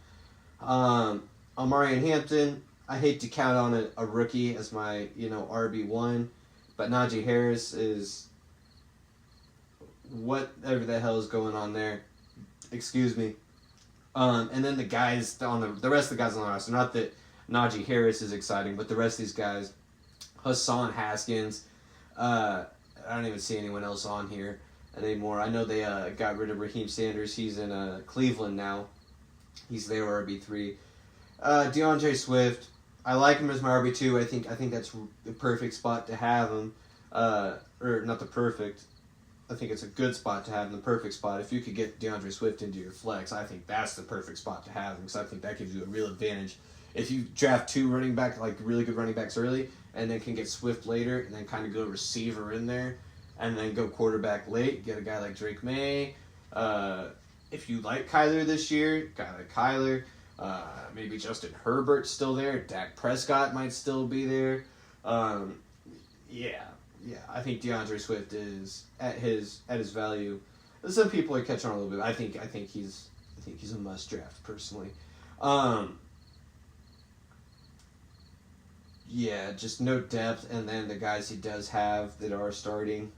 Omarion Hampton, I hate to count on a rookie as my, RB1, but Najee Harris is whatever the hell is going on there. Excuse me. And then the guys the rest of the guys on the roster, not that Najee Harris is exciting, but the rest of these guys, Hassan Haskins, I don't even see anyone else on here anymore. I know they got rid of Raheem Sanders. He's in Cleveland now. He's their RB3. DeAndre Swift, I like him as my RB2. I think that's the perfect spot to have him. Or not the perfect. I think it's a good spot to have him, the perfect spot. If you could get DeAndre Swift into your flex, I think that's the perfect spot to have him because I think that gives you a real advantage. If you draft two running back, like really good running backs early, and then can get Swift later, and then kind of go receiver in there, and then go quarterback late, get a guy like Drake May. If you like Kyler this year, guy like Kyler, maybe Justin Herbert's still there, Dak Prescott might still be there. Yeah, I think DeAndre Swift is at his value. Some people are catching on a little bit. I think he's a must draft personally. Yeah, just no depth, and then the guys he does have that are starting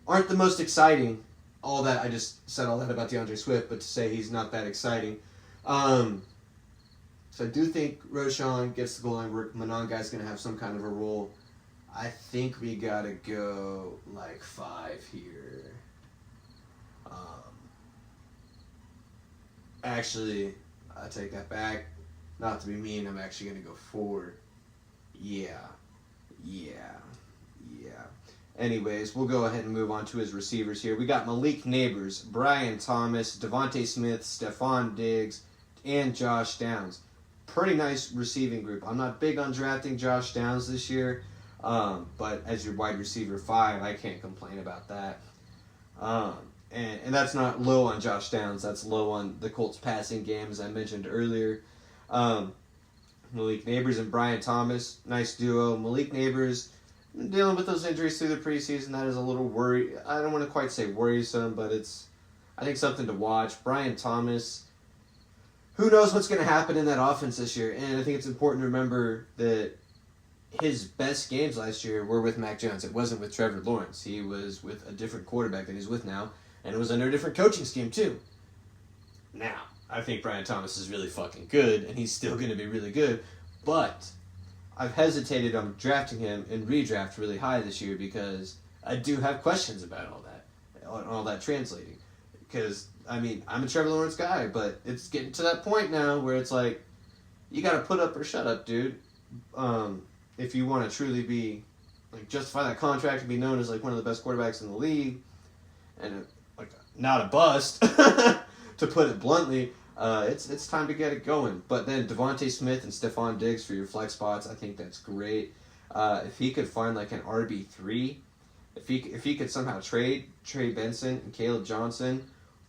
aren't the most exciting. I just said all that about DeAndre Swift, but to say he's not that exciting. So I do think Roshan gets the goal line work. Mononga's going to have some kind of a role. I think we got to go like 5 here. Actually, I take that back. Not to be mean, I'm actually going to go 4. Yeah. Anyways, we'll go ahead and move on to his receivers here. We got Malik Neighbors, Brian Thomas, Devontae Smith, Stephon Diggs, and Josh Downs. Pretty nice receiving group. I'm not big on drafting Josh Downs this year, but as your wide receiver 5, I can't complain about that. And that's not low on Josh Downs. That's low on the Colts passing game, as I mentioned earlier. Malik Neighbors and Brian Thomas, nice duo. Malik Neighbors dealing with those injuries through the preseason. That is a little worry. I don't want to quite say worrisome, but it's, I think, something to watch. Brian Thomas, who knows what's going to happen in that offense this year? And I think it's important to remember that his best games last year were with Mac Jones. It wasn't with Trevor Lawrence. He was with a different quarterback that he's with now, and it was under a different coaching scheme too. Now, I think Brian Thomas is really fucking good, and he's still going to be really good, but I've hesitated on drafting him in redraft really high this year because I do have questions about all that translating. Because, I mean, I'm a Trevor Lawrence guy, but it's getting to that point now where it's like, you got to put up or shut up, dude. If you want to truly be, like, justify that contract and be known as, like, one of the best quarterbacks in the league, and, like, not a bust, to put it bluntly, it's time to get it going. But then Devontae Smith and Stephon Diggs for your flex spots, I think that's great. If he could find, like, an RB3, if he could somehow trade Trey Benson and Caleb Johnson,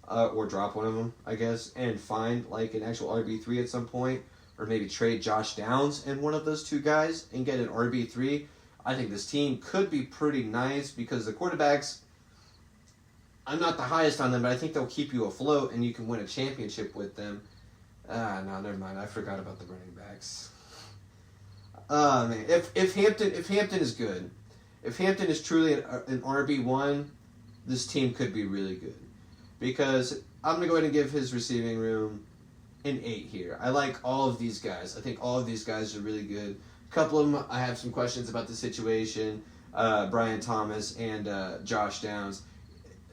or drop one of them, I guess, and find, like, an actual RB3 at some point, or maybe trade Josh Downs and one of those two guys and get an RB3, I think this team could be pretty nice because the quarterbacks, I'm not the highest on them, but I think they'll keep you afloat and you can win a championship with them. No, never mind. I forgot about the running backs. Man, if Hampton is good, if Hampton is truly an RB1, this team could be really good. Because I'm going to go ahead and give his receiving room an 8 here. I like all of these guys. I think all of these guys are really good. A couple of them, I have some questions about the situation. Brian Thomas and Josh Downs.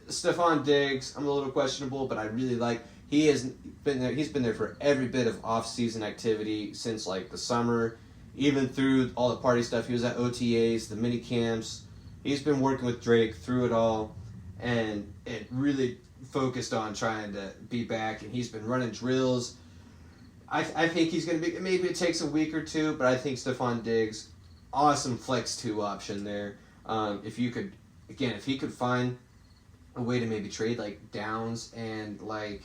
Stephon Diggs, I'm a little questionable, but I really like. He's been there for every bit of off-season activity since, like, the summer, even through all the party stuff. He was at OTAs, the mini camps. He's been working with Drake through it all, and it really focused on trying to be back, and he's been running drills. I think he's going to be, maybe it takes a week or two, but I think Stephon Diggs, awesome flex 2 option there. If he could find a way to maybe trade, like, Downs and, like,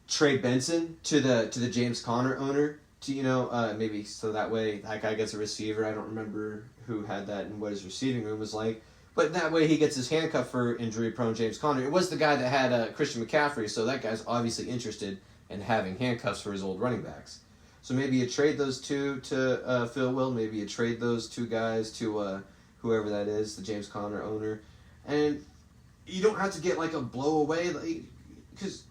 Trey Benson to the James Conner owner, to, maybe so that way that guy gets a receiver. I don't remember who had that and what his receiving room was like. But that way he gets his handcuff for injury-prone James Conner. It was the guy that had Christian McCaffrey, so that guy's obviously interested in having handcuffs for his old running backs. So maybe you trade those two to Phil Will. Maybe you trade those 2 guys to whoever that is, the James Conner owner. And you don't have to get, like, a blow away. Because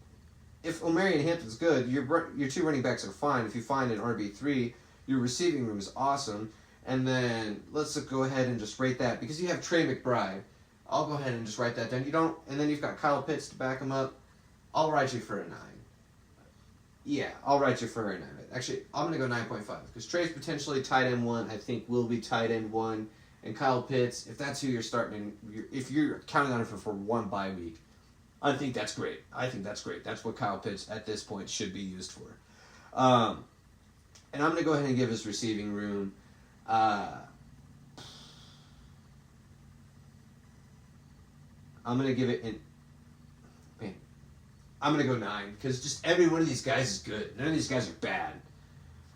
if Omarion Hampton's good, your 2 running backs are fine. If you find an RB3, your receiving room is awesome. And then let's go ahead and just rate that because you have Trey McBride. I'll go ahead and just write that down. And then you've got Kyle Pitts to back him up. I'll write you for a 9. Yeah, I'll write you for a 9. Actually, I'm gonna go 9.5 because Trey's potentially tight end 1. I think will be tight end 1, and Kyle Pitts. If that's who you're starting, if you're counting on him for 1 bye week, I think that's great. That's what Kyle Pitts at this point should be used for. And I'm gonna go ahead and give his receiving room. I'm going to give it I'm going to go 9 because just every one of these guys is good. None of these guys are bad.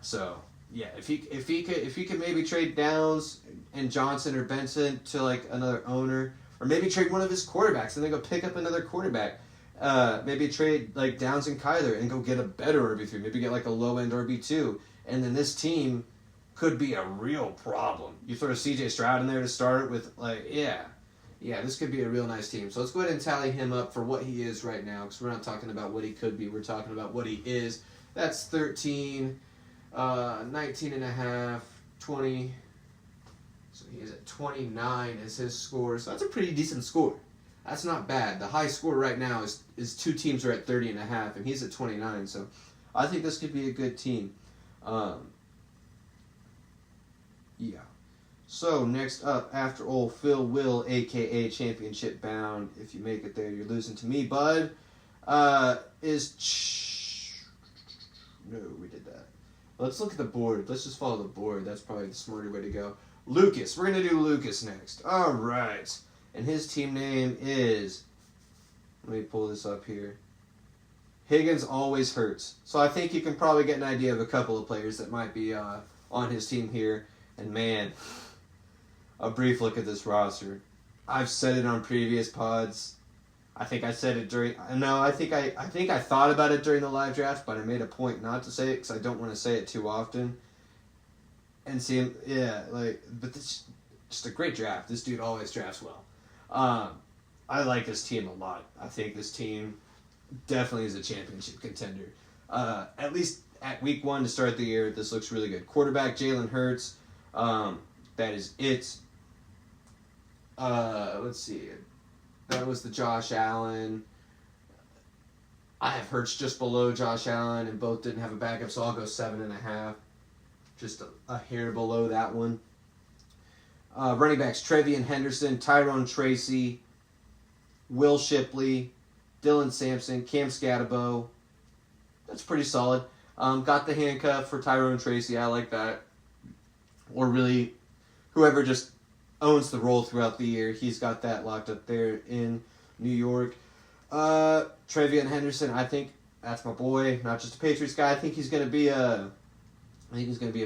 So, yeah, if he could maybe trade Downs and Johnson or Benson to, like, another owner, or maybe trade one of his quarterbacks and then go pick up another quarterback. Maybe trade, like, Downs and Kyler and go get a better RB3. Maybe get, like, a low-end RB2. And then this team could be a real problem. You throw CJ Stroud in there to start with, like, yeah, this could be a real nice team. So let's go ahead and tally him up for what he is right now, because we're not talking about what he could be. We're talking about what he is. That's 13, 19 and a half, 20. So he is at 29 as his score. So that's a pretty decent score. That's not bad. The high score right now is 2 teams are at 30 and a half, and he's at 29. So I think this could be a good team. Yeah. So next up, after old Phil Will, a.k.a. Championship Bound, if you make it there, you're losing to me, bud, No, we did that. Let's look at the board. Let's just follow the board. That's probably the smarter way to go. Lucas. We're going to do Lucas next. All right. And his team name is, let me pull this up here. Higgins always hurts. So I think you can probably get an idea of a couple of players that might be on his team here. And man, a brief look at this roster. I've said it on previous pods. I think I said it during. No, I think I thought about it during the live draft, but I made a point not to say it because I don't want to say it too often. and see him. Yeah, but this just a great draft. This dude always drafts well. I like this team a lot. I think this team definitely is a championship contender. At least at week 1 to start the year, this looks really good. Quarterback Jalen Hurts. That is it. Let's see. That was the Josh Allen. I have Hurts just below Josh Allen, and both didn't have a backup, so I'll go 7.5. Just a hair below that one. Running backs, Trevian Henderson, Tyrone Tracy, Will Shipley, Dylan Sampson, Cam Scatterbo. That's pretty solid. Got the handcuff for Tyrone Tracy. I like that. Or really, whoever just owns the role throughout the year, he's got that locked up there in New York. Trevian Henderson, I think that's my boy. Not just a Patriots guy. I think he's going to be a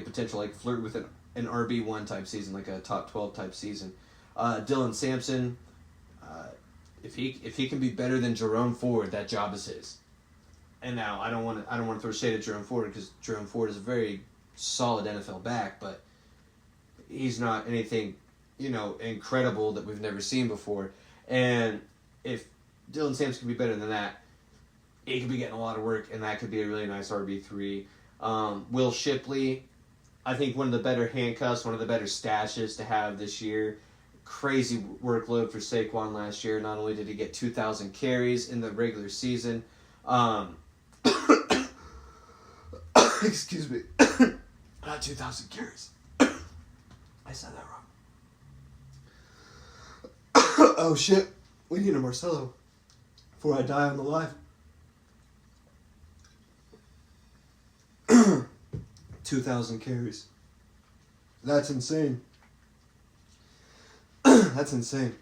potential flirt with an RB1 type season, like a top 12 type season. Dylan Sampson, if he can be better than Jerome Ford, that job is his. And now I don't want to throw shade at Jerome Ford because Jerome Ford is a very solid NFL back, but he's not anything, incredible that we've never seen before. And if Dylan Sampson can be better than that, he could be getting a lot of work, and that could be a really nice RB3. Will Shipley, I think one of the better handcuffs, one of the better stashes to have this year. Crazy workload for Saquon last year. Not only did he get 2,000 carries in the regular season, excuse me, not 2,000 carries. I said that wrong. Oh shit, we need a Marcelo before I die on the live. 2,000 carries. That's insane. That's insane.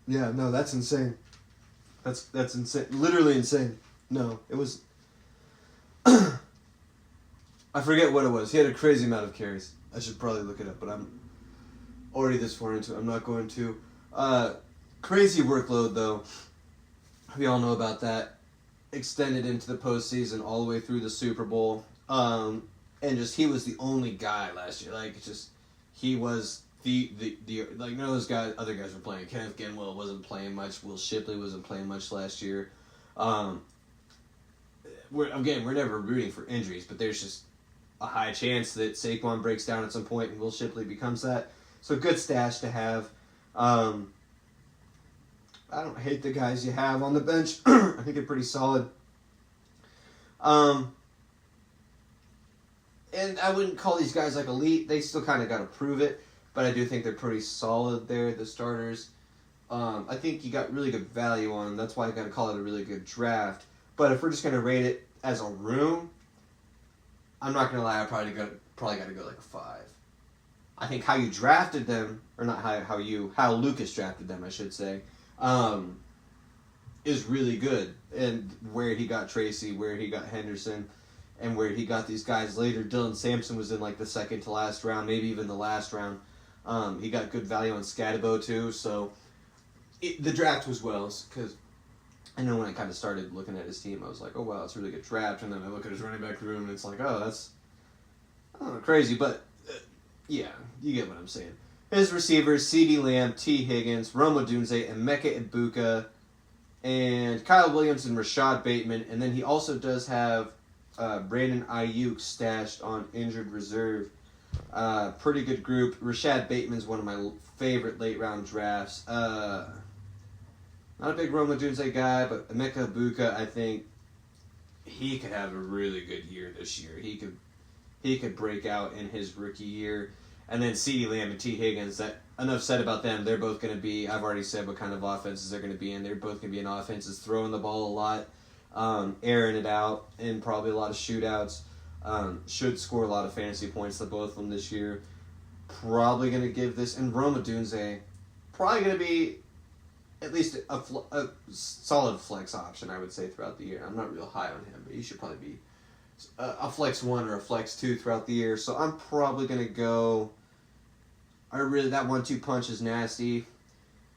That's insane. That's insane. Literally insane. No, it was... I forget what it was. He had a crazy amount of carries. I should probably look it up, but I'm already this far into it. I'm not going to. Crazy workload, though. We all know about that. Extended into the postseason all the way through the Super Bowl. And just, he was the only guy last year. He was the none of those other guys were playing. Kenneth Gainwell wasn't playing much. Will Shipley wasn't playing much last year. We're never rooting for injuries, but there's just a high chance that Saquon breaks down at some point and Will Shipley becomes that. So good stash to have. I don't hate the guys you have on the bench. I think they're pretty solid. And I wouldn't call these guys elite. They still kind of got to prove it. But I do think they're pretty solid there, the starters. I think you got really good value on them. That's why I got to call it a really good draft. But if we're just going to rate it as a room, I'm not going to lie, I probably got to go a 5. I think how you drafted them, or not how Lucas drafted them, I should say, is really good. And where he got Tracy, where he got Henderson, and where he got these guys later. Dylan Sampson was in the second to last round, maybe even the last round. He got good value on Scatterbo too, so the draft was well, because I know when I kind of started looking at his team, I was like, oh wow, it's a really good draft, and then I look at his running back room, and it's like, oh, that's crazy, but yeah, you get what I'm saying. His receivers, CeeDee Lamb, T. Higgins, Rome Odunze, Emeka Ibuka, and Kyle Williams and Rashad Bateman, and then he also does have Brandon Ayuk stashed on injured reserve. Pretty good group. Rashad Bateman's one of my favorite late round drafts. Not a big Rome Odunze guy, but Emeka Ibuka, I think he could have a really good year this year. He could break out in his rookie year. And then CeeDee Lamb and T. Higgins, that enough said about them. They're both going to be, I've already said what kind of offenses they're going to be in. They're both going to be in offenses throwing the ball a lot, airing it out, and probably a lot of shootouts. Should score a lot of fantasy points to both of them this year. Probably going to give this, and Rome Odunze, probably going to be at least a solid flex option, I would say, throughout the year. I'm not real high on him, but he should probably be a flex 1 or a flex 2 throughout the year. So I'm probably going to go, that 1-2 punch is nasty.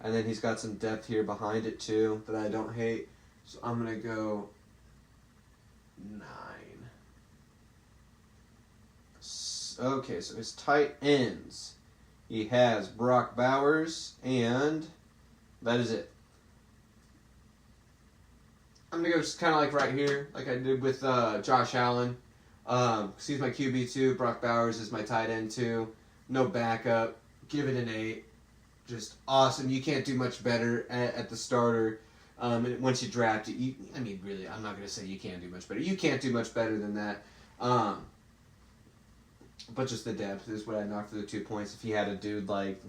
And then he's got some depth here behind it too that I don't hate. So I'm going to go 9. ends. Okay, so his tight ends. He has Brock Bowers, and that is it. I'm going to go just kind of like right here, like I did with Josh Allen. Because he's my QB2. Brock Bowers is my tight end 2. No backup. Give it an 8. Just awesome. You can't do much better at the starter. And once you draft it, really, I'm not going to say you can't do much better. You can't do much better than that. But just the depth is what I knocked for the 2 points. If you had a dude like,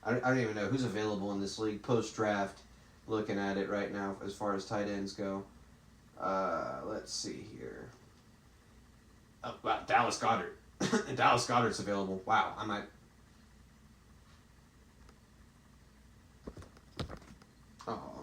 I don't even know who's available in this league post-draft, looking at it right now as far as tight ends go. Let's see here. Oh, wow, Dallas Goedert. Dallas Goedert's available. Wow, I might... Oh.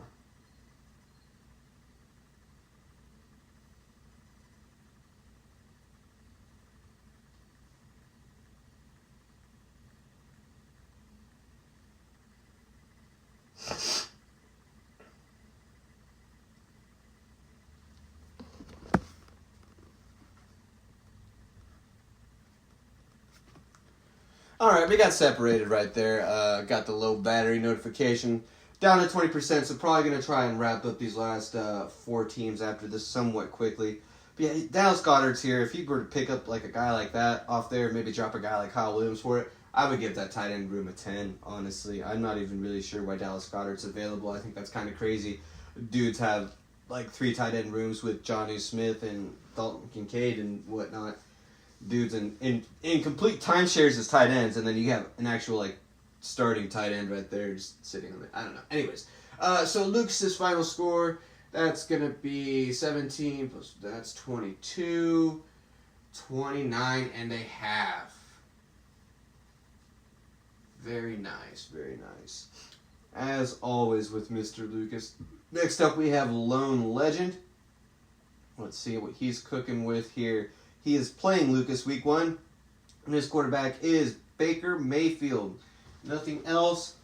Alright, we got separated right there. Got the low battery notification. Down to 20%, so probably going to try and wrap up these last 4 teams after this somewhat quickly. But yeah, Dallas Goedert's here. If you were to pick up like a guy like that off there, maybe drop a guy like Kyle Williams for it, I would give that tight end room a 10, honestly. I'm not even really sure why Dallas Goedert's available. I think that's kind of crazy. Dudes have like 3 tight end rooms with Jonnu Smith and Dalton Kincaid and whatnot. Dudes in complete timeshares as tight ends, and then you have an actual like starting tight end right there just sitting on it. I don't know. Anyways, so Lucas's final score, that's going to be 17 plus, that's 22, 29 and a half. Very nice, very nice. As always with Mr. Lucas. Next up we have Lone Legend. Let's see what he's cooking with here. He is playing Lucas week 1, and his quarterback is Baker Mayfield. Nothing else.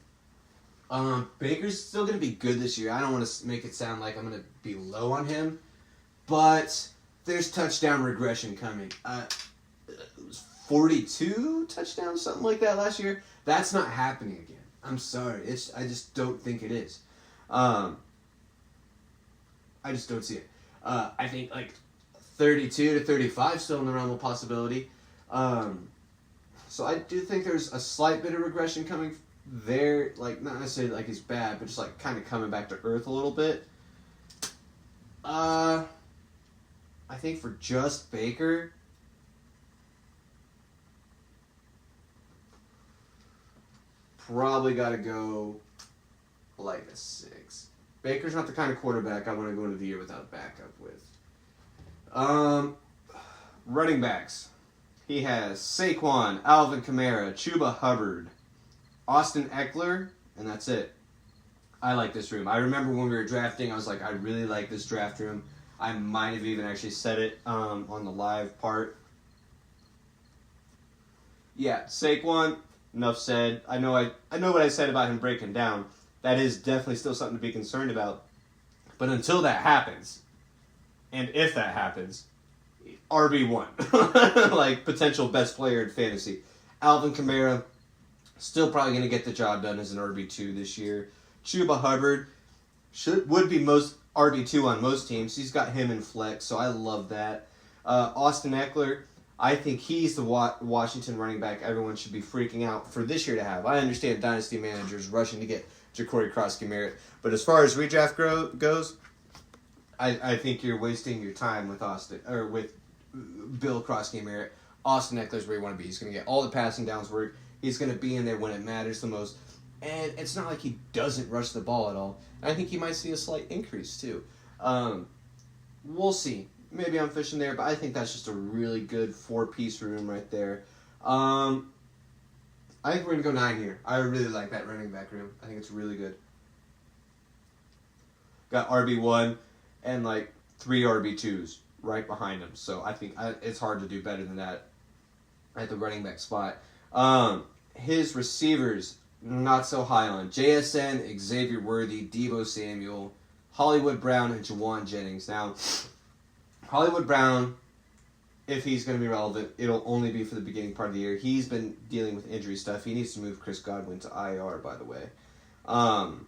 Baker's still going to be good this year. I don't want to make it sound like I'm going to be low on him, but there's touchdown regression coming. It was 42 touchdowns, something like that last year. That's not happening again. I'm sorry. I just don't think it is. I just don't see it. I think like 32 to 35 still in the realm of possibility. So I do think there's a slight bit of regression coming there. Like, not necessarily like he's bad, but just like kind of coming back to earth a little bit. I think for just Baker, probably got to go like a 6. Baker's not the kind of quarterback I want to go into the year without a backup with. Running backs. He has Saquon, Alvin Kamara, Chuba Hubbard, Austin Eckler, and that's it. I like this room. I remember when we were drafting, I was like, I really like this draft room. I might have even actually said it on the live part. Yeah, Saquon, enough said. I know what I said about him breaking down. That is definitely still something to be concerned about. But until that happens, and if that happens, RB1. Like, potential best player in fantasy. Alvin Kamara, still probably going to get the job done as an RB2 this year. Chuba Hubbard would be most RB2 on most teams. He's got him in flex, so I love that. Austin Eckler, I think he's the Washington running back everyone should be freaking out for this year to have. I understand dynasty managers rushing to get Ja'Cory Krosky-Merritt, but as far as redraft goes, I think you're wasting your time with Bill Krosky-Merritt. Austin Eckler's where you want to be. He's going to get all the passing downs work. He's going to be in there when it matters the most. And it's not like he doesn't rush the ball at all. I think he might see a slight increase too. We'll see. Maybe I'm fishing there, but I think that's just a really good 4-piece room right there. I think we're going to go 9 here. I really like that running back room. I think it's really good. Got RB1 and like 3 RB2s right behind him. So I think it's hard to do better than that at the running back spot. His receivers, not so high on. JSN, Xavier Worthy, Deebo Samuel, Hollywood Brown, and Jawan Jennings. Now, Hollywood Brown if he's going to be relevant, it'll only be for the beginning part of the year. He's been dealing with injury stuff. He needs to move Chris Godwin to IR, by the way. And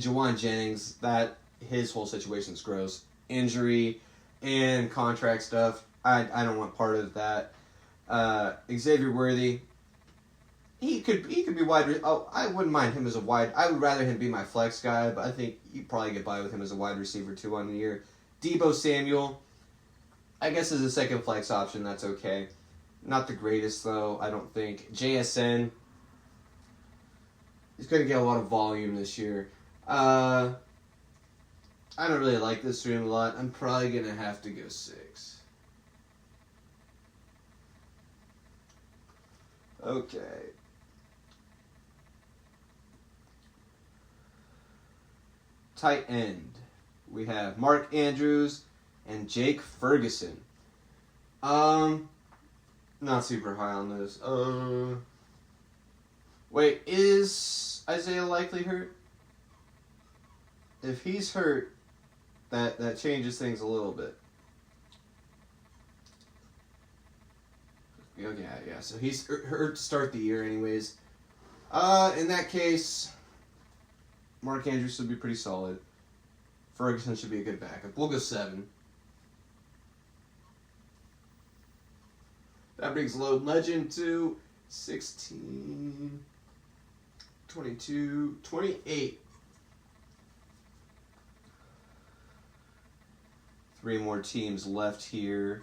Jawan Jennings, his whole situation's gross. Injury and contract stuff. I don't want part of that. Xavier Worthy, he could be wide. I wouldn't mind him as a wide. I would rather him be my flex guy, but I think you probably get by with him as a wide receiver too on the year. Debo Samuel, I guess as a second flex option, that's okay. Not the greatest though, I don't think. JSN, he's going to get a lot of volume this year. I don't really like this stream a lot. I'm probably going to have to go 6. Okay. Tight end. We have Mark Andrews and Jake Ferguson. Not super high on this. Wait, is Isaiah Likely hurt? If he's hurt, that changes things a little bit. Yeah. So he's hurt to start the year, anyways. In that case, Mark Andrews should be pretty solid. Ferguson should be a good backup. We'll go 7. That brings Load Legend to 16, 22, 28. 3 more teams left here.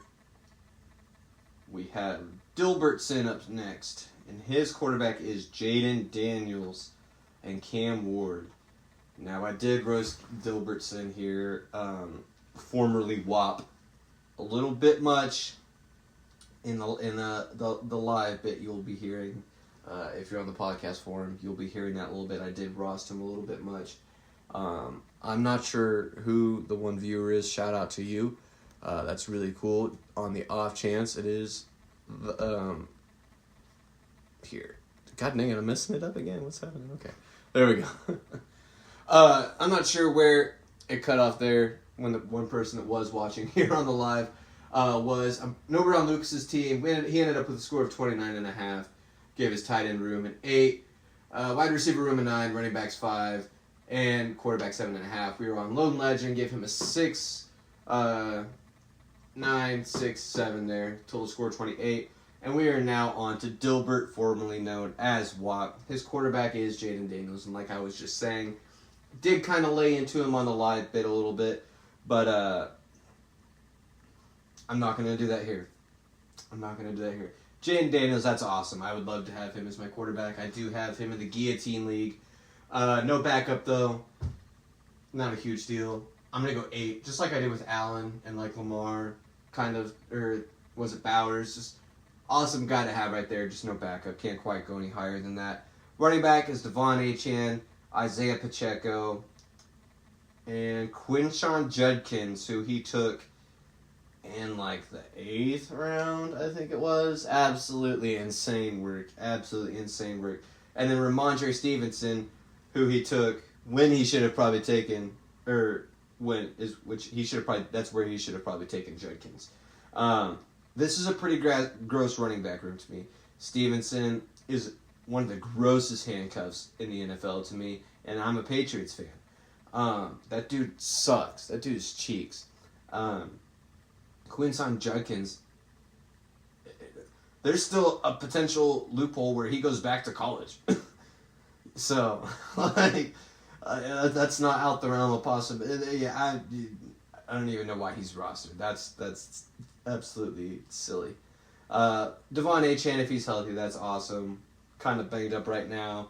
We have Dilbertson up next, and his quarterback is Jaden Daniels and Cam Ward. Now, I did roast Dilbertson here, formerly WAP, a little bit much in the live bit you'll be hearing. If you're on the podcast forum, you'll be hearing that a little bit. I did roast him a little bit much. I'm not sure who the one viewer is. Shout out to you. That's really cool. On the off chance it is here. God dang it, I'm messing it up again. What's happening? Okay. There we go. I'm not sure where it cut off there when the one person that was watching here on the live was Norbert on Lucas's team. He ended up with a score of 29.5. Gave his tight end room an 8, wide receiver room a 9, running backs 5, and quarterback 7.5. We were on Lone Legend, gave him a 6, 9, 6, 7 there. Total score 28. And we are now on to Dilbert, formerly known as WAP. His quarterback is Jaden Daniels, and like I was just saying, did kind of lay into him on the live bit a little bit, but I'm not going to do that here. Jaden Daniels, that's awesome. I would love to have him as my quarterback. I do have him in the Guillotine League. No backup, though. Not a huge deal. I'm going to go 8, just like I did with Allen and like Lamar, kind of, or was it Bowers? Just awesome guy to have right there, just no backup. Can't quite go any higher than that. Running back is Devon Achane, Isaiah Pacheco, and Quinshon Judkins, who he took in like the 8th round, I think it was. Absolutely insane work. And then Ramondre Stevenson, who he took when he should have probably taken, that's where he should have probably taken Judkins. This is a pretty gross running back room to me. Stevenson is one of the grossest handcuffs in the NFL to me, and I'm a Patriots fan. That dude sucks. That dude is cheeks. Quinshon Judkins, there's still a potential loophole where he goes back to college. So, that's not out the realm of possibility. Yeah, I don't even know why he's rostered. That's absolutely silly. Devon Achane, if he's healthy, that's awesome. Kind of banged up right now.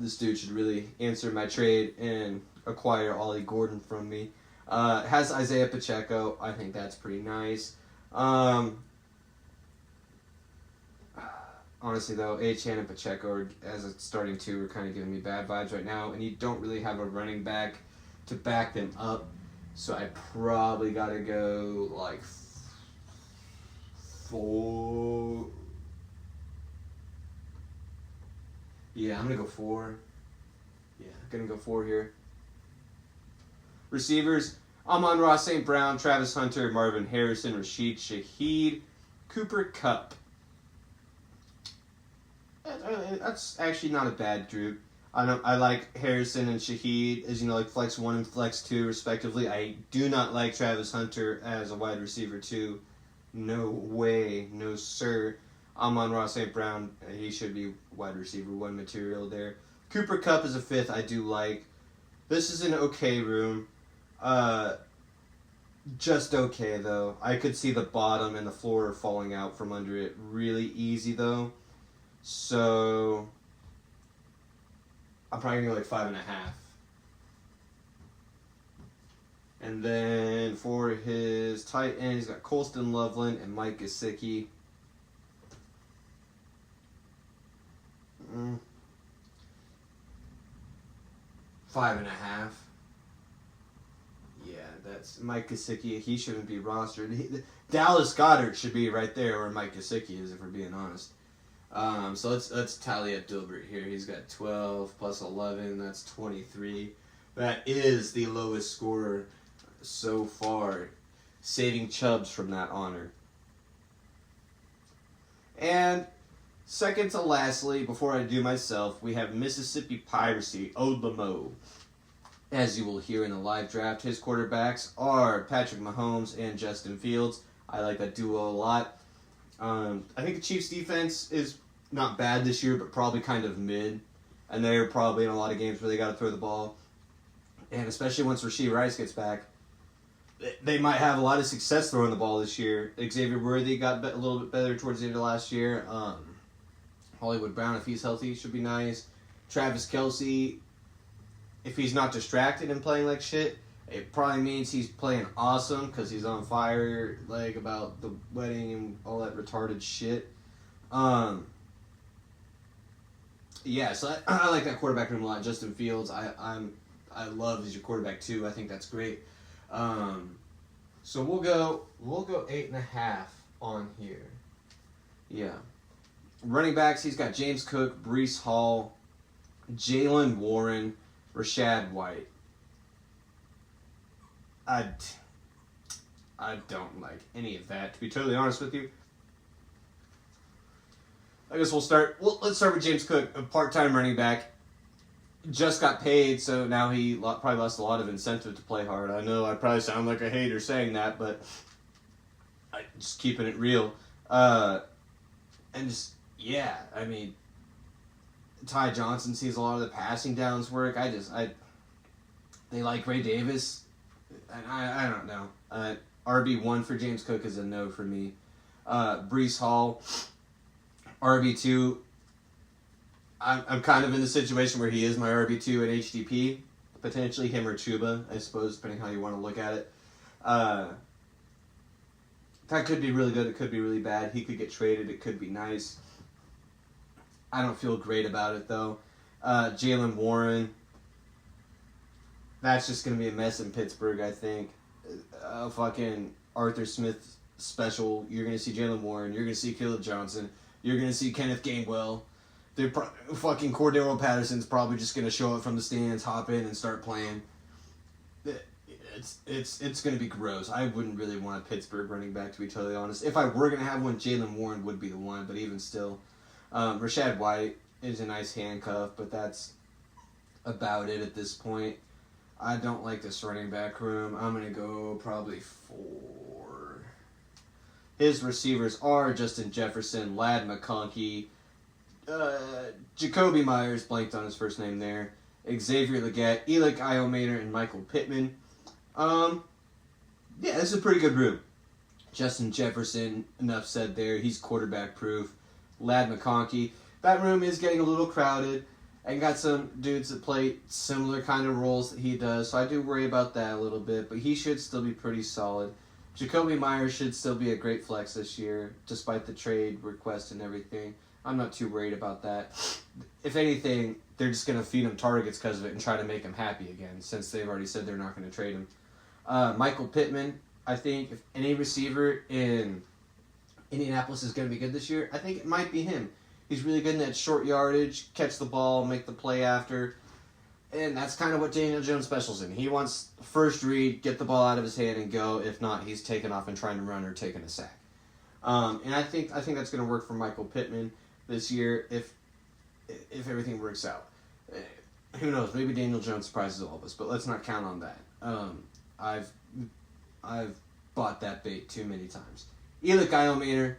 This dude should really answer my trade and acquire Ollie Gordon from me. Has Isaiah Pacheco. I think that's pretty nice. Honestly, though, Achane and Pacheco as a starting 2 are kind of giving me bad vibes right now, and you don't really have a running back to back them up, so I probably got to go like 4. Yeah, I'm going to go 4. Yeah, I'm going to go 4 here. Receivers, Amon-Ra St. Brown, Travis Hunter, Marvin Harrison, Rashid Shaheed, Cooper Kupp. That's actually not a bad group. I like Harrison and Shaheed as, like flex 1 and flex 2 respectively. I do not like Travis Hunter as a wide receiver 2. No way, no sir. Amon-Ra St. Brown, he should be wide receiver 1 material there. Cooper Kupp is a 5th I do like. This is an okay room. Just okay though. I could see the bottom and the floor falling out from under it really easy though. So I'm probably gonna go like 5.5. And then for his tight end, he's got Colston Loveland and Mike Gesicki. 5.5. Yeah, that's Mike Gesicki. He shouldn't be rostered. Dallas Goedert should be right there where Mike Gesicki is, if we're being honest. So let's tally up Dilbert here. He's got 12 plus 11. That's 23. That is the lowest scorer so far, saving Chubbs from that honor. And second to lastly, before I do myself, we have Mississippi Piracy, Odlamo. As you will hear in the live draft, his quarterbacks are Patrick Mahomes and Justin Fields. I like that duo a lot. I think the Chiefs' defense is not bad this year, but probably kind of mid. And they're probably in a lot of games where they got to throw the ball. And especially once Rashee Rice gets back, they might have a lot of success throwing the ball this year. Xavier Worthy got a little bit better towards the end of last year. Hollywood Brown, if he's healthy, should be nice. Travis Kelce, if he's not distracted and playing like shit, it probably means he's playing awesome because he's on fire, like, about the wedding and all that retarded shit. Yeah, so I like that quarterback room a lot. Justin Fields, I love as your quarterback too. I think that's great. So we'll go 8.5 on here. Yeah. Running backs, he's got James Cook, Breece Hall, Jaylen Warren, Rachaad White. I don't like any of that, to be totally honest with you. I guess let's start with James Cook, a part-time running back. Just got paid, so now he probably lost a lot of incentive to play hard. I know I probably sound like a hater saying that, but I'm just keeping it real. And just, yeah, I mean, Ty Johnson sees a lot of the passing downs work. They like Ray Davis, and I don't know. RB1 for James Cook is a no for me. Breece Hall, RB2. I'm kind of in the situation where he is my RB2 at HDP. Potentially him or Chuba, I suppose, depending how you want to look at it. That could be really good. It could be really bad. He could get traded. It could be nice. I don't feel great about it, though. Jaylen Warren. That's just going to be a mess in Pittsburgh, I think. Fucking Arthur Smith special. You're going to see Jaylen Warren. You're going to see Caleb Johnson. You're going to see Kenneth Gainwell. Fucking Cordero Patterson's probably just going to show up from the stands, hop in, and start playing. It's going to be gross. I wouldn't really want a Pittsburgh running back, to be totally honest. If I were going to have one, Jaylen Warren would be the one, but even still. Rachaad White is a nice handcuff, but that's about it at this point. I don't like this running back room. I'm going to go probably 4. His receivers are Justin Jefferson, Ladd McConkey, Jacoby Myers, blanked on his first name there, Xavier Legette, Elick Iomater, and Michael Pittman. Yeah, this is a pretty good room. Justin Jefferson, enough said there. He's quarterback proof. Ladd McConkey. That room is getting a little crowded and got some dudes that play similar kind of roles that he does, so I do worry about that a little bit, but he should still be pretty solid. Jacoby Myers should still be a great flex this year, despite the trade request and everything. I'm not too worried about that. If anything, they're just going to feed him targets because of it and try to make him happy again, since they've already said they're not going to trade him. Michael Pittman, I think if any receiver in Indianapolis is going to be good this year, I think it might be him. He's really good in that short yardage, catch the ball, make the play after. And that's kind of what Daniel Jones specials in. He wants first read, get the ball out of his hand and go. If not, he's taking off and trying to run or taking a sack. And I think that's going to work for Michael Pittman this year if everything works out. Who knows? Maybe Daniel Jones surprises all of us, but let's not count on that. I've bought that bait too many times. Eli Kyle-Maynard,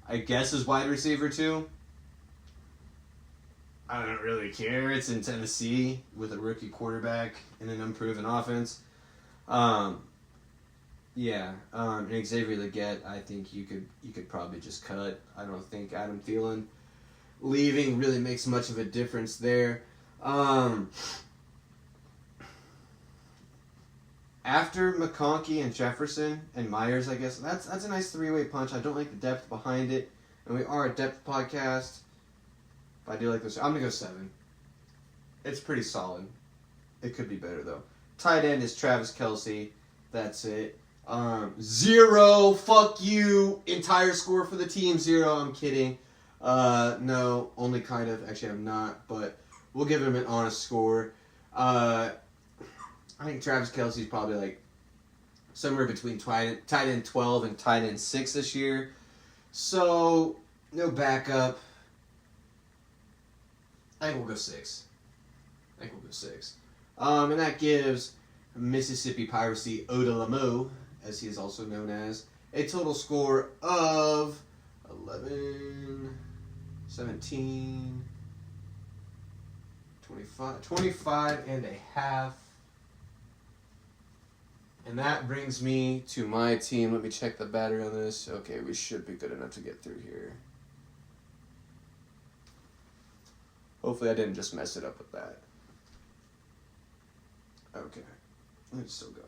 I guess, is wide receiver too. I don't really care. It's in Tennessee with a rookie quarterback and an unproven offense. And Xavier Legette, I think you could probably just cut. I don't think Adam Thielen leaving really makes much of a difference there. After McConkey and Jefferson and Myers, I guess that's a nice three-way punch. I don't like the depth behind it, and we are a depth podcast. But I do like this. I'm gonna go 7. It's pretty solid. It could be better though. Tight end is Travis Kelce. That's it. 0. Fuck you. Entire score for the team 0. I'm kidding. No, only kind of. Actually, I'm not. But we'll give him an honest score. I think Travis Kelce's probably like somewhere between tight end 12 and tight end 6 this year. So no backup. I think we'll go 6. And that gives Mississippi Piracy Odalamo, as he is also known as, a total score of 11, 17, 25 and a half. And that brings me to my team. Let me check the battery on this. Okay, we should be good enough to get through here. Hopefully I didn't just mess it up with that. Okay. It's still going.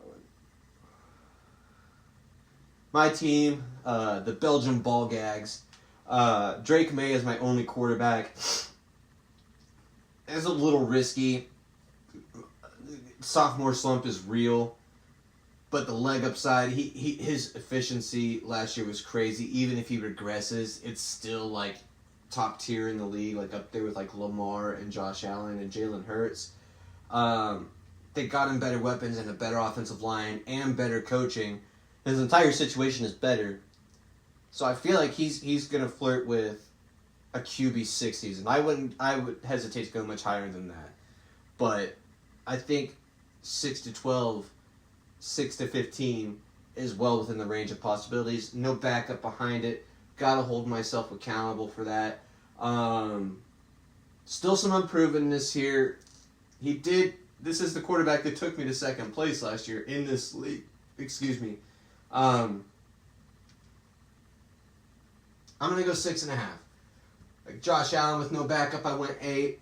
My team, the Belgian Ball Gags. Drake May is my only quarterback. It's a little risky. Sophomore slump is real. But the leg upside, his efficiency last year was crazy. Even if he regresses, it's still like top tier in the league, like up there with like Lamar and Josh Allen and Jalen Hurts. They got him better weapons and a better offensive line and better coaching. His entire situation is better. So I feel like he's gonna flirt with a QB 6 season. I would hesitate to go much higher than that. But I think 6 to 12, 6 to 15 is well within the range of possibilities. No backup behind it. Gotta hold myself accountable for that. Still some unprovenness here. This is the quarterback that took me to second place last year in this league. Excuse me. I'm gonna go 6.5. Like Josh Allen with no backup, I went 8.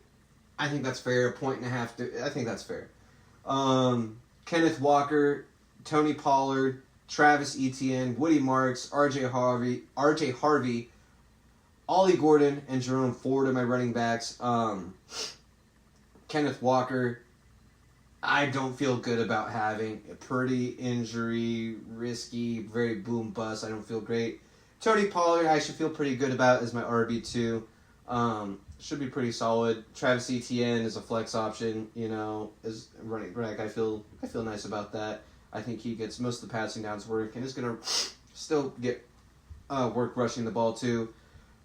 I think that's fair. 1.5. I think that's fair. Kenneth Walker, Tony Pollard, Travis Etienne, Woody Marks, RJ Harvey, Ollie Gordon, and Jerome Ford are my running backs. Kenneth Walker, I don't feel good about having. A pretty injury, risky, very boom bust. I don't feel great. Tony Pollard, I should feel pretty good about as my RB2. Should be pretty solid. Travis Etienne is a flex option, as running back. I feel nice about that. I think he gets most of the passing downs work and is going to still get work rushing the ball too.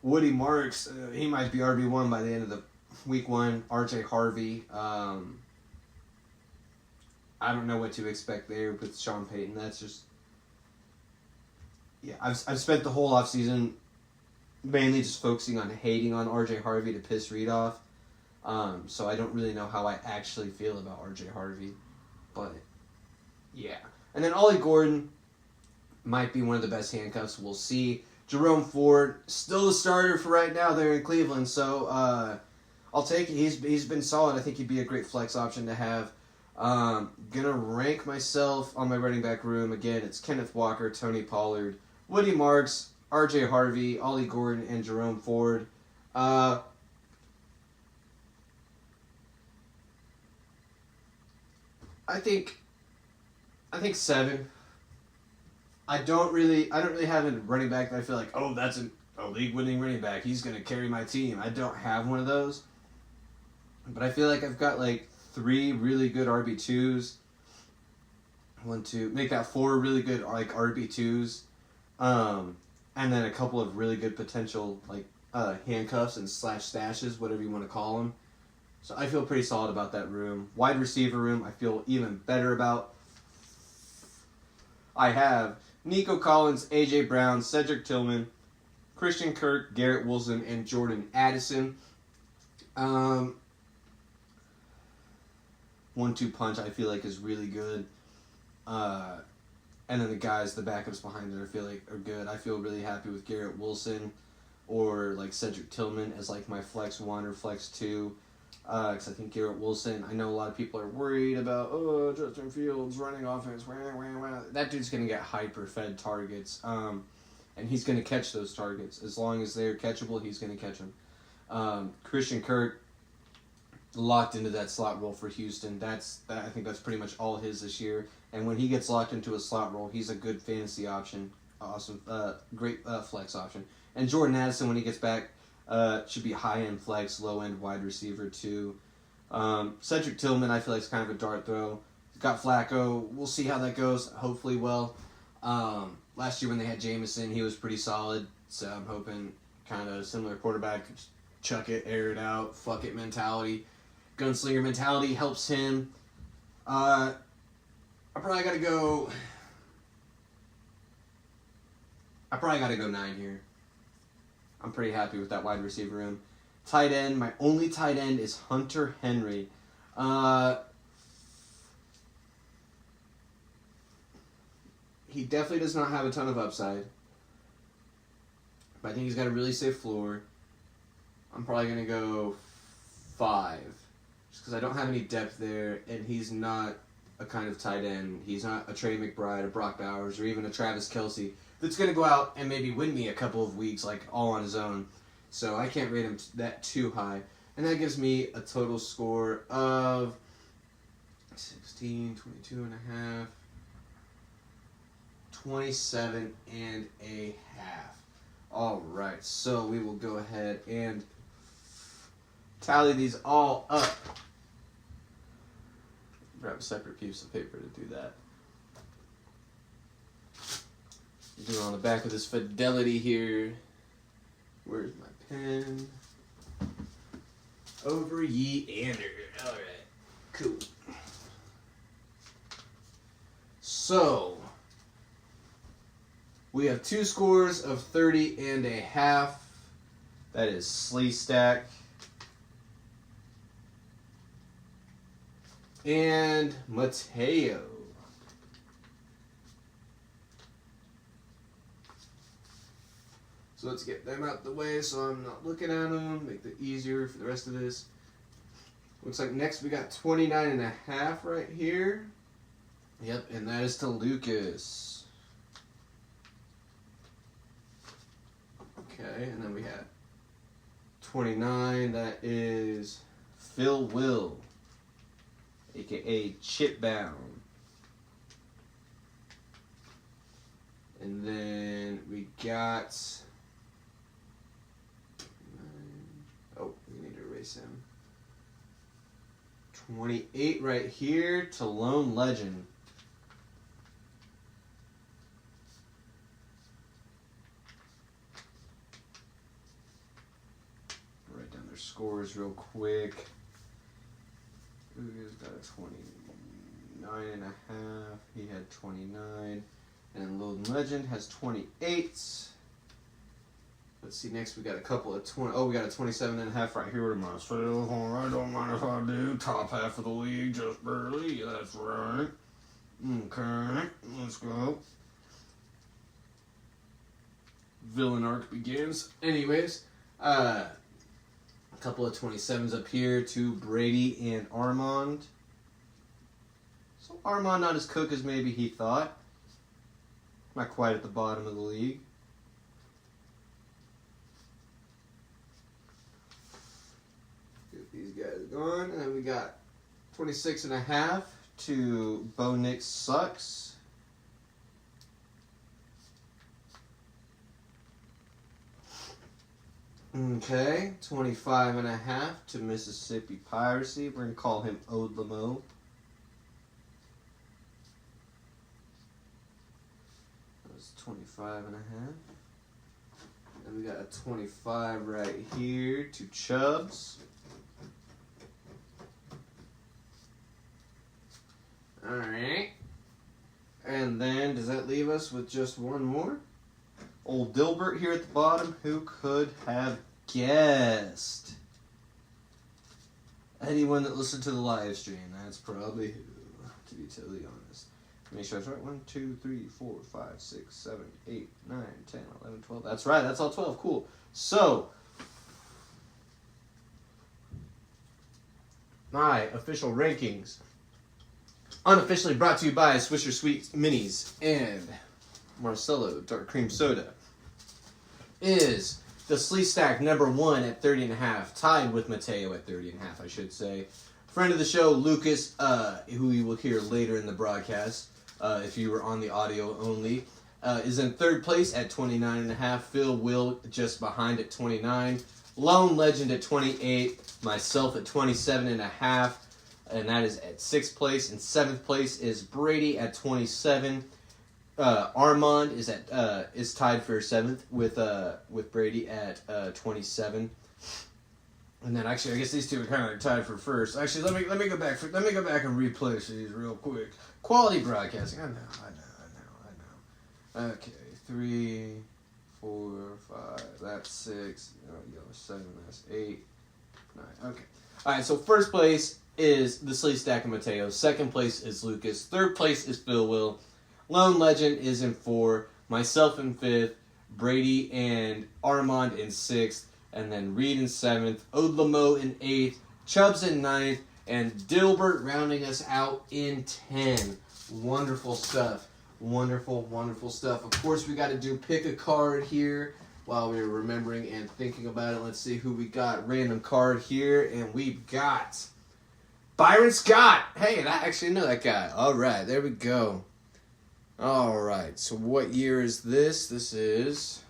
Woody Marks, he might be RB1 by the end of the week 1. RJ Harvey, I don't know what to expect there with Sean Payton. That's just, I've spent the whole offseason mainly just focusing on hating on RJ Harvey to piss Reed off. So I don't really know how I actually feel about RJ Harvey, but yeah. And then Ollie Gordon might be one of the best handcuffs. We'll see. Jerome Ford, still the starter for right now there in Cleveland, so I'll take it. He's been solid. I think he'd be a great flex option to have. Gonna rank myself on my running back room. Again, it's Kenneth Walker, Tony Pollard, Woody Marks, RJ Harvey, Ollie Gordon, and Jerome Ford. I think 7. I don't really have a running back that I feel like, oh, that's a league-winning running back. He's going to carry my team. I don't have one of those. But I feel like I've got like 3 really good RB2s. Make that 4 really good like RB2s. And then a couple of really good potential like handcuffs and /stashes, whatever you want to call them. So I feel pretty solid about that room. Wide receiver room, I feel even better about. I have Nico Collins, A.J. Brown, Cedric Tillman, Christian Kirk, Garrett Wilson, and Jordan Addison. 1-2 punch I feel like is really good. And then the backups behind it I feel like are good. I feel really happy with Garrett Wilson or like Cedric Tillman as like my flex 1 or flex 2. Because I think Garrett Wilson, I know a lot of people are worried about, Justin Fields running offense. That dude's going to get hyper-fed targets. And he's going to catch those targets. As long as they're catchable, he's going to catch them. Christian Kirk locked into that slot role for Houston. I think that's pretty much all his this year. And when he gets locked into a slot role, he's a good fantasy option. Awesome. Great flex option. And Jordan Addison, when he gets back, should be high-end flex, low-end wide receiver too. Cedric Tillman, I feel like, is kind of a dart throw. Got Flacco. We'll see how that goes. Hopefully well. Last year when they had Jameson, he was pretty solid. So I'm hoping kind of similar quarterback. Chuck it, air it out, fuck it mentality. Gunslinger mentality helps him. I probably got to go 9 here. I'm pretty happy with that wide receiver room. Tight end, my only tight end is Hunter Henry. He definitely does not have a ton of upside. But I think he's got a really safe floor. I'm probably going to go 5. Just because I don't have any depth there, and he's not a kind of tight end. He's not a Trey McBride, a Brock Bowers, or even a Travis Kelce that's going to go out and maybe win me a couple of weeks, like, all on his own. So I can't rate him that too high. And that gives me a total score of 16, 22 and a half, 27 and a half. All right, so we will go ahead and tally these all up. Grab a separate piece of paper to do that. Do it on the back of this Fidelity here. Where's my pen? Over ye ander. Alright, cool. So, we have 2 scores of 30 and a half. That is Slee Stack and Mateo. So let's get them out the way so I'm not looking at them. Make it easier for the rest of this. Looks like next we got 29 and a half right here. Yep, and that is to Lucas. Okay, and then we have 29. That is Phil Will, a.k.a. Chipbound. And then we got... Oh, we need to erase him. 28 right here to Lone Legend. Write down their scores real quick. Uga's got a 29 and a half. He had 29. And Lone Legend has 28. Let's see, next we got a couple of 20. Oh, we got a 27 and a half right here with myself. Alright, don't mind if I do. Top half of the league, just barely. That's right. Okay, let's go. Villain arc begins. Anyways, a couple of 27s up here to Brady and Armand. So Armand not as cooked as maybe he thought. Not quite at the bottom of the league. Get these guys going. And then we got 26 and a half to Bo Nix Sucks. Okay, 25.5 to Mississippi Piracy. We're going to call him Odlamo. That's 25.5. And we got a 25 right here to Chubbs. Alright. And then, does that leave us with just one more? Old Dilbert here at the bottom. Who could have guessed? Anyone that listened to the live stream. That's probably who, to be totally honest. Make sure that's right. 1, 2, 3, 4, 5, 6, 7, 8, 9, 10, 11, 12. That's right. That's all 12. Cool. So, my official rankings, unofficially brought to you by Swisher Sweet Minis and Marcelo Dark Cream Soda, is the Sleece Stack number 1 at 30.5, tied with Mateo at 30.5, I should say. Friend of the show, Lucas, who you will hear later in the broadcast, if you were on the audio only, is in third place at 29.5. Phil Will just behind at 29. Lone Legend at 28. Myself at 27.5. And that is at 6th place. In 7th place is Brady at 27. Armand is tied for 7th with Brady at 27. And then actually, I guess these two are kind of tied for first. Actually, let me go back and replace these real quick. Quality broadcasting. I know. Okay, 3, 4, 5. That's 6. Oh, 7. That's 8, 9. Okay. All right. So first place is the Sleece Stack and Mateo. 2nd place is Lucas. 3rd place is Phil Will. Lone Legend is in 4. Myself in 5th. Brady and Armand in 6th. And then Reed in 7th, Odlamo in 8th, Chubbs in 9th, and Dilbert rounding us out in 10. Wonderful stuff. Wonderful, wonderful stuff. Of course, we got to do pick a card here while we're remembering and thinking about it. Let's see who we got. Random card here, and we've got Byron Scott. Hey, I actually know that guy. All right, there we go. All right, so what year is this? This is...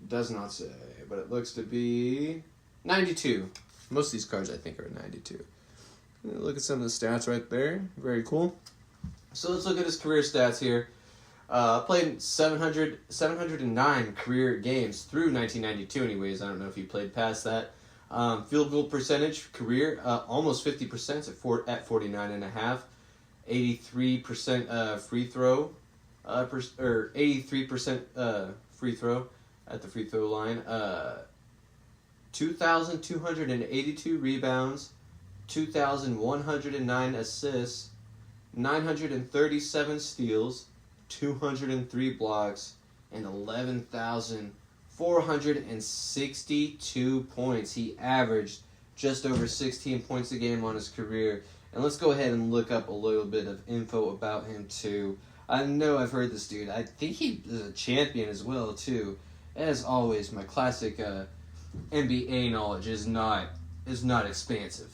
Does not say, but it looks to be 92. Most of these cards, I think, are 92. Look at some of the stats right there. Very cool. So let's look at his career stats here. Played 709 career games through 1992 anyways. I don't know if he played past that. Field goal percentage, career, almost 50% at 49.5. 83% free throw, or 83% free throw at the free throw line. 2,282 rebounds, 2,109 assists, 937 steals, 203 blocks, and 11,462 points. He averaged just over 16 points a game on his career. And let's go ahead and look up a little bit of info about him too. I know I've heard this dude. I think he is a champion as well too. As always, my classic NBA knowledge is not expansive.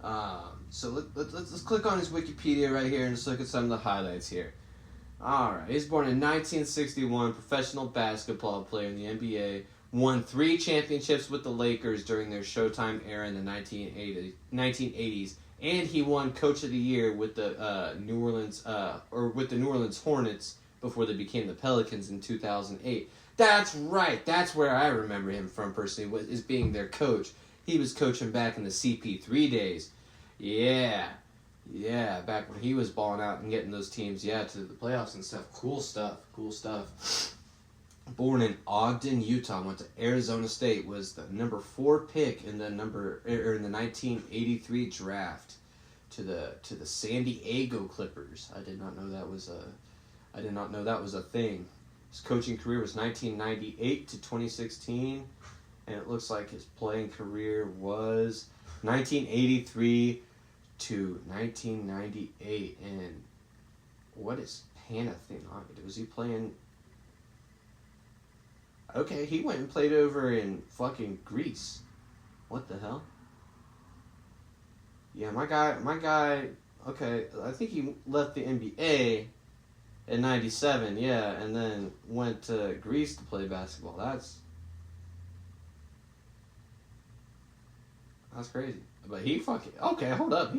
So let's click on his Wikipedia right here and just look at some of the highlights here. All right, he was born in 1961, professional basketball player in the NBA. Won 3 championships with the Lakers during their Showtime era in the 1980s, and he won Coach of the Year with the New Orleans Hornets before they became the Pelicans in 2008. That's right. That's where I remember him from personally, is being their coach. He was coaching back in the CP3 days. Yeah, back when he was balling out and getting those teams, to the playoffs and stuff. Cool stuff. Born in Ogden, Utah, went to Arizona State, was the number 4 pick in the 1983 draft to the San Diego Clippers. I did not know that was a thing. His coaching career was 1998 to 2016, and it looks like his playing career was 1983 to 1998. And what is Panathinaikos? Was he playing? Okay, he went and played over in fucking Greece. What the hell? Yeah, my guy. Okay, I think he left the NBA in 97, and then went to Greece to play basketball. That's crazy. But he fucking okay. Hold up.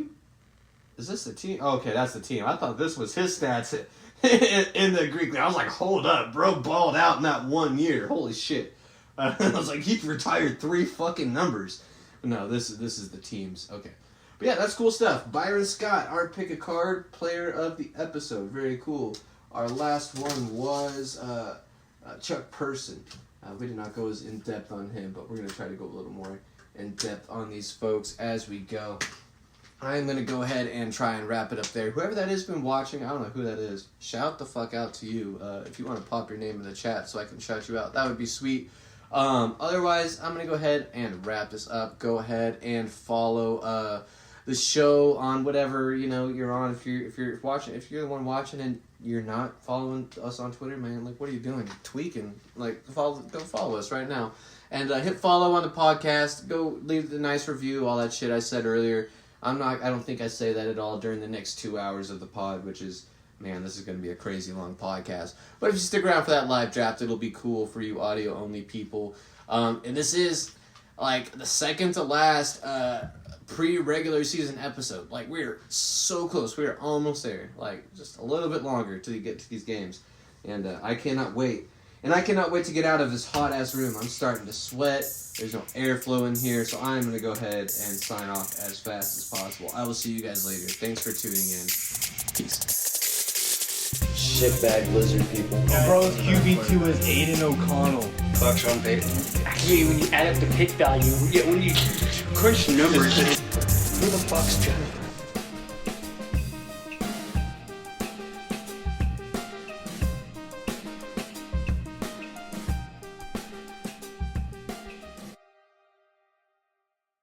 Is this the team? Oh, okay, that's the team. I thought this was his stats in the Greek league. I was like, hold up, bro, balled out in that 1 year. Holy shit. I was like, he retired 3 fucking numbers. No, this is the teams. Okay. But yeah, that's cool stuff. Byron Scott, our pick a card player of the episode. Very cool. Our last one was Chuck Person. We did not go as in depth on him, but we're going to try to go a little more in depth on these folks as we go. I'm going to go ahead and try and wrap it up there. Whoever that has been watching, I don't know who that is. Shout the fuck out to you. If you want to pop your name in the chat so I can shout you out, that would be sweet. Otherwise, I'm going to go ahead and wrap this up. Go ahead and follow the show on whatever, you're on. If you're watching, if you're the one watching and you're not following us on Twitter, man, like, what are you doing? You're tweaking. Like, go follow us right now. And hit follow on the podcast. Go leave the nice review, all that shit I said earlier. I don't think I say that at all during the next 2 hours of the pod, which is, man, this is going to be a crazy long podcast. But if you stick around for that live draft, it'll be cool for you audio-only people. And this is, like, the second to last pre-regular season episode. Like, we're so close. We're almost there. Like, just a little bit longer till you get to these games. And I cannot wait. And I cannot wait to get out of this hot-ass room. I'm starting to sweat. There's no airflow in here, so I'm going to go ahead and sign off as fast as possible. I will see you guys later. Thanks for tuning in. Peace. Shitbag lizard people. My bro's QB2 is Aiden O'Connell. Fuck Sean Payton. Actually, when you add up the pick value, when you crunch numbers, who the fuck's John